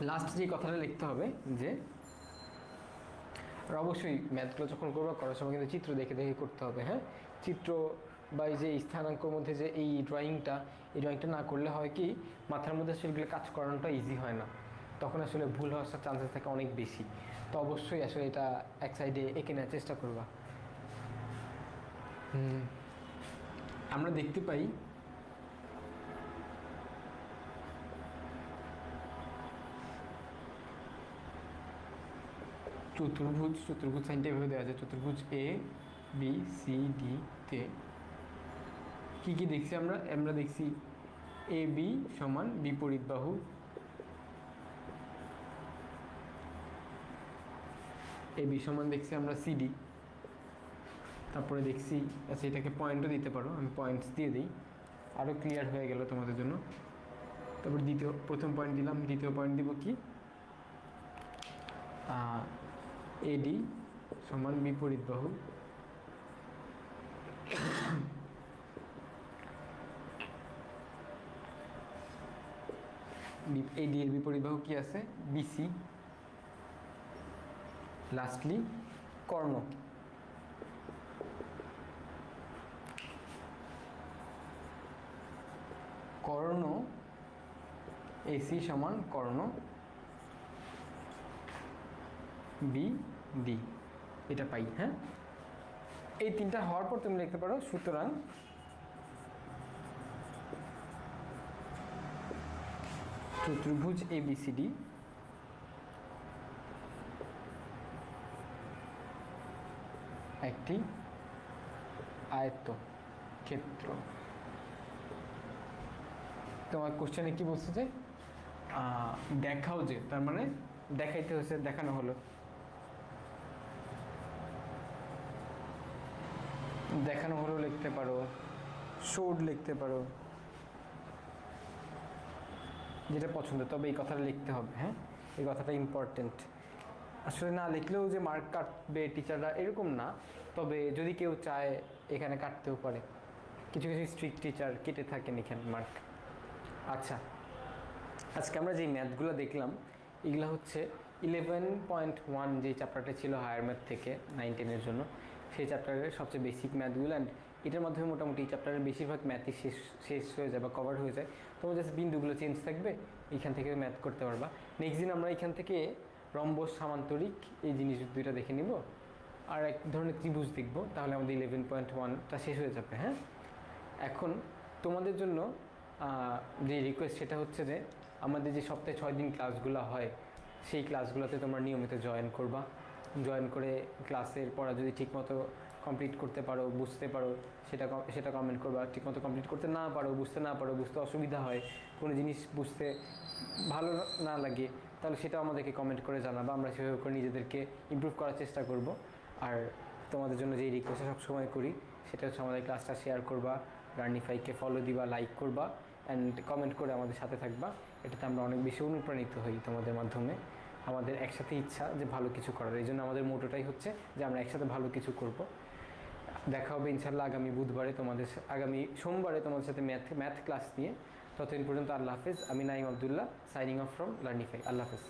লাস্ট যে কথাটা লিখতে হবে যে, আর অবশ্যই ম্যাথগুলো যখন করবো, করার সময় কিন্তু চিত্র দেখে দেখে করতে হবে। হ্যাঁ, চিত্র বা এই যে স্থানাঙ্কর মধ্যে যে এই ড্রয়িংটা না করলে হয় কি, মাথার মধ্যে সেগুলো কাজ করানোটা ইজি হয় না, তখন আসলে ভুল হওয়ার চান্সেস থাকে অনেক বেশি। তো অবশ্যই আসলে এটা এক সাইডে এঁকে নেওয়ার চেষ্টা করবা। আমরা দেখতে পাই চতুর্ভুজ সাইনটা এভাবে দেওয়া যায়। চতুর্ভুজ এ বি সি ডি তে কি কি দেখছি আমরা দেখছি এ বি সমান বিপরীত বাহু, এ বি সমান দেখছি আমরা সিডি। তারপরে দেখছি, আচ্ছা এটাকে পয়েন্টও দিতে পারো, আমি পয়েন্টস দিয়ে দিই, আরও ক্লিয়ার হয়ে গেল তোমাদের জন্য। তারপর প্রথম পয়েন্ট দিলাম, দ্বিতীয় পয়েন্ট দিব কি, এডি সমান বিপরীত বাহু, এডি এর বিপরীত বাহু কি আছে, বিসি। লাস্টলি কর্ণ, কর্ণ এসি সমান কর্ণ বি ডি, এটা পাই। হ্যাঁ, এই তিনটা হওয়ার পর তুমি লিখতে পারো, সুতরাং চতুর্ভুজ এ বি সি ডি একটি আয়তক্ষেত্র। তোমার কোশ্চেনে কি বলছে যে দেখাও, যে তার মানে দেখাইতে হচ্ছে, দেখানো হলো। দেখানো হলো লিখতে পারো, শোড লিখতে পারো, যেটা পছন্দ। তবে এই কথাটা লিখতে হবে, হ্যাঁ, এই কথাটা ইম্পর্টেন্ট। আসলে না লিখলেও যে মার্ক কাটবে টিচাররা এরকম না, তবে যদি কেউ চায় এখানে কাটতেও পারে। কিছু কিছু স্ট্রিক্ট টিচার কেটে থাকেন এখানে মার্ক। আচ্ছা, আজকে আমরা যে ম্যাথগুলো দেখলাম এগুলো হচ্ছে 11.1 যে চ্যাপ্টারটা ছিল হায়ার ম্যাথ থেকে 9-10-এর জন্য, সেই চ্যাপ্টারের সবচেয়ে বেসিক ম্যাথগুলো। অ্যান্ড এটার মাধ্যমে মোটামুটি এই চ্যাপ্টারের বেশিরভাগ ম্যাথই শেষ হয়ে যায় বা কভার হয়ে যায়। তোমার জাস্ট বিন্দুগুলো চেঞ্জ থাকবে, এইখান থেকে ম্যাথ করতে পারবা। নেক্সট দিন আমরা এখান থেকে রম্বস, সামান্তরিক এই জিনিস দুইটা দেখে নিব, আর এক ধরনের ত্রিভুজ দেখব, তাহলে আমাদের 11.1টা শেষ হয়ে যাবে। হ্যাঁ, এখন তোমাদের জন্য যে রিকোয়েস্ট সেটা হচ্ছে যে আমাদের যে সপ্তাহে 6 দিন ক্লাসগুলো হয় সেই ক্লাসগুলোতে তোমরা নিয়মিত জয়েন করবা। জয়েন করে ক্লাসের পড়া যদি ঠিকমতো কমপ্লিট করতে পারো, বুঝতে পারো, সেটা কমেন্ট করবা। ঠিকমতো কমপ্লিট করতে না পারো, বুঝতে অসুবিধা হয়, কোনো জিনিস বুঝতে ভালো না লাগে, তাহলে সেটাও আমাদেরকে কমেন্ট করে জানাবা। আমরা সেভাবে করে নিজেদেরকে ইমপ্রুভ করার চেষ্টা করব। আর তোমাদের জন্য যেই রিকোয়েস্টটা সবসময় করি সেটা হচ্ছে আমাদের ক্লাসটা শেয়ার করবা, লার্নিফাইকে ফলো দিবা, লাইক করবা, অ্যান্ড কমেন্ট করে আমাদের সাথে থাকবা। এটাতে আমরা অনেক বেশি অনুপ্রাণিত হই তোমাদের মাধ্যমে। আমাদের একসাথে ইচ্ছা যে ভালো কিছু করার, এই জন্য আমাদের মোটোটাই হচ্ছে যে আমরা একসাথে ভালো কিছু করব। দেখা হবে ইনশাল্লাহ আগামী সোমবারে তোমাদের সাথে ম্যাথ ক্লাস নিয়ে। ততদিন পর্যন্ত আল্লাহ হাফেজ। আমি Naim Abdullah, signing off from Learnify. আল্লাহ হাফেজ।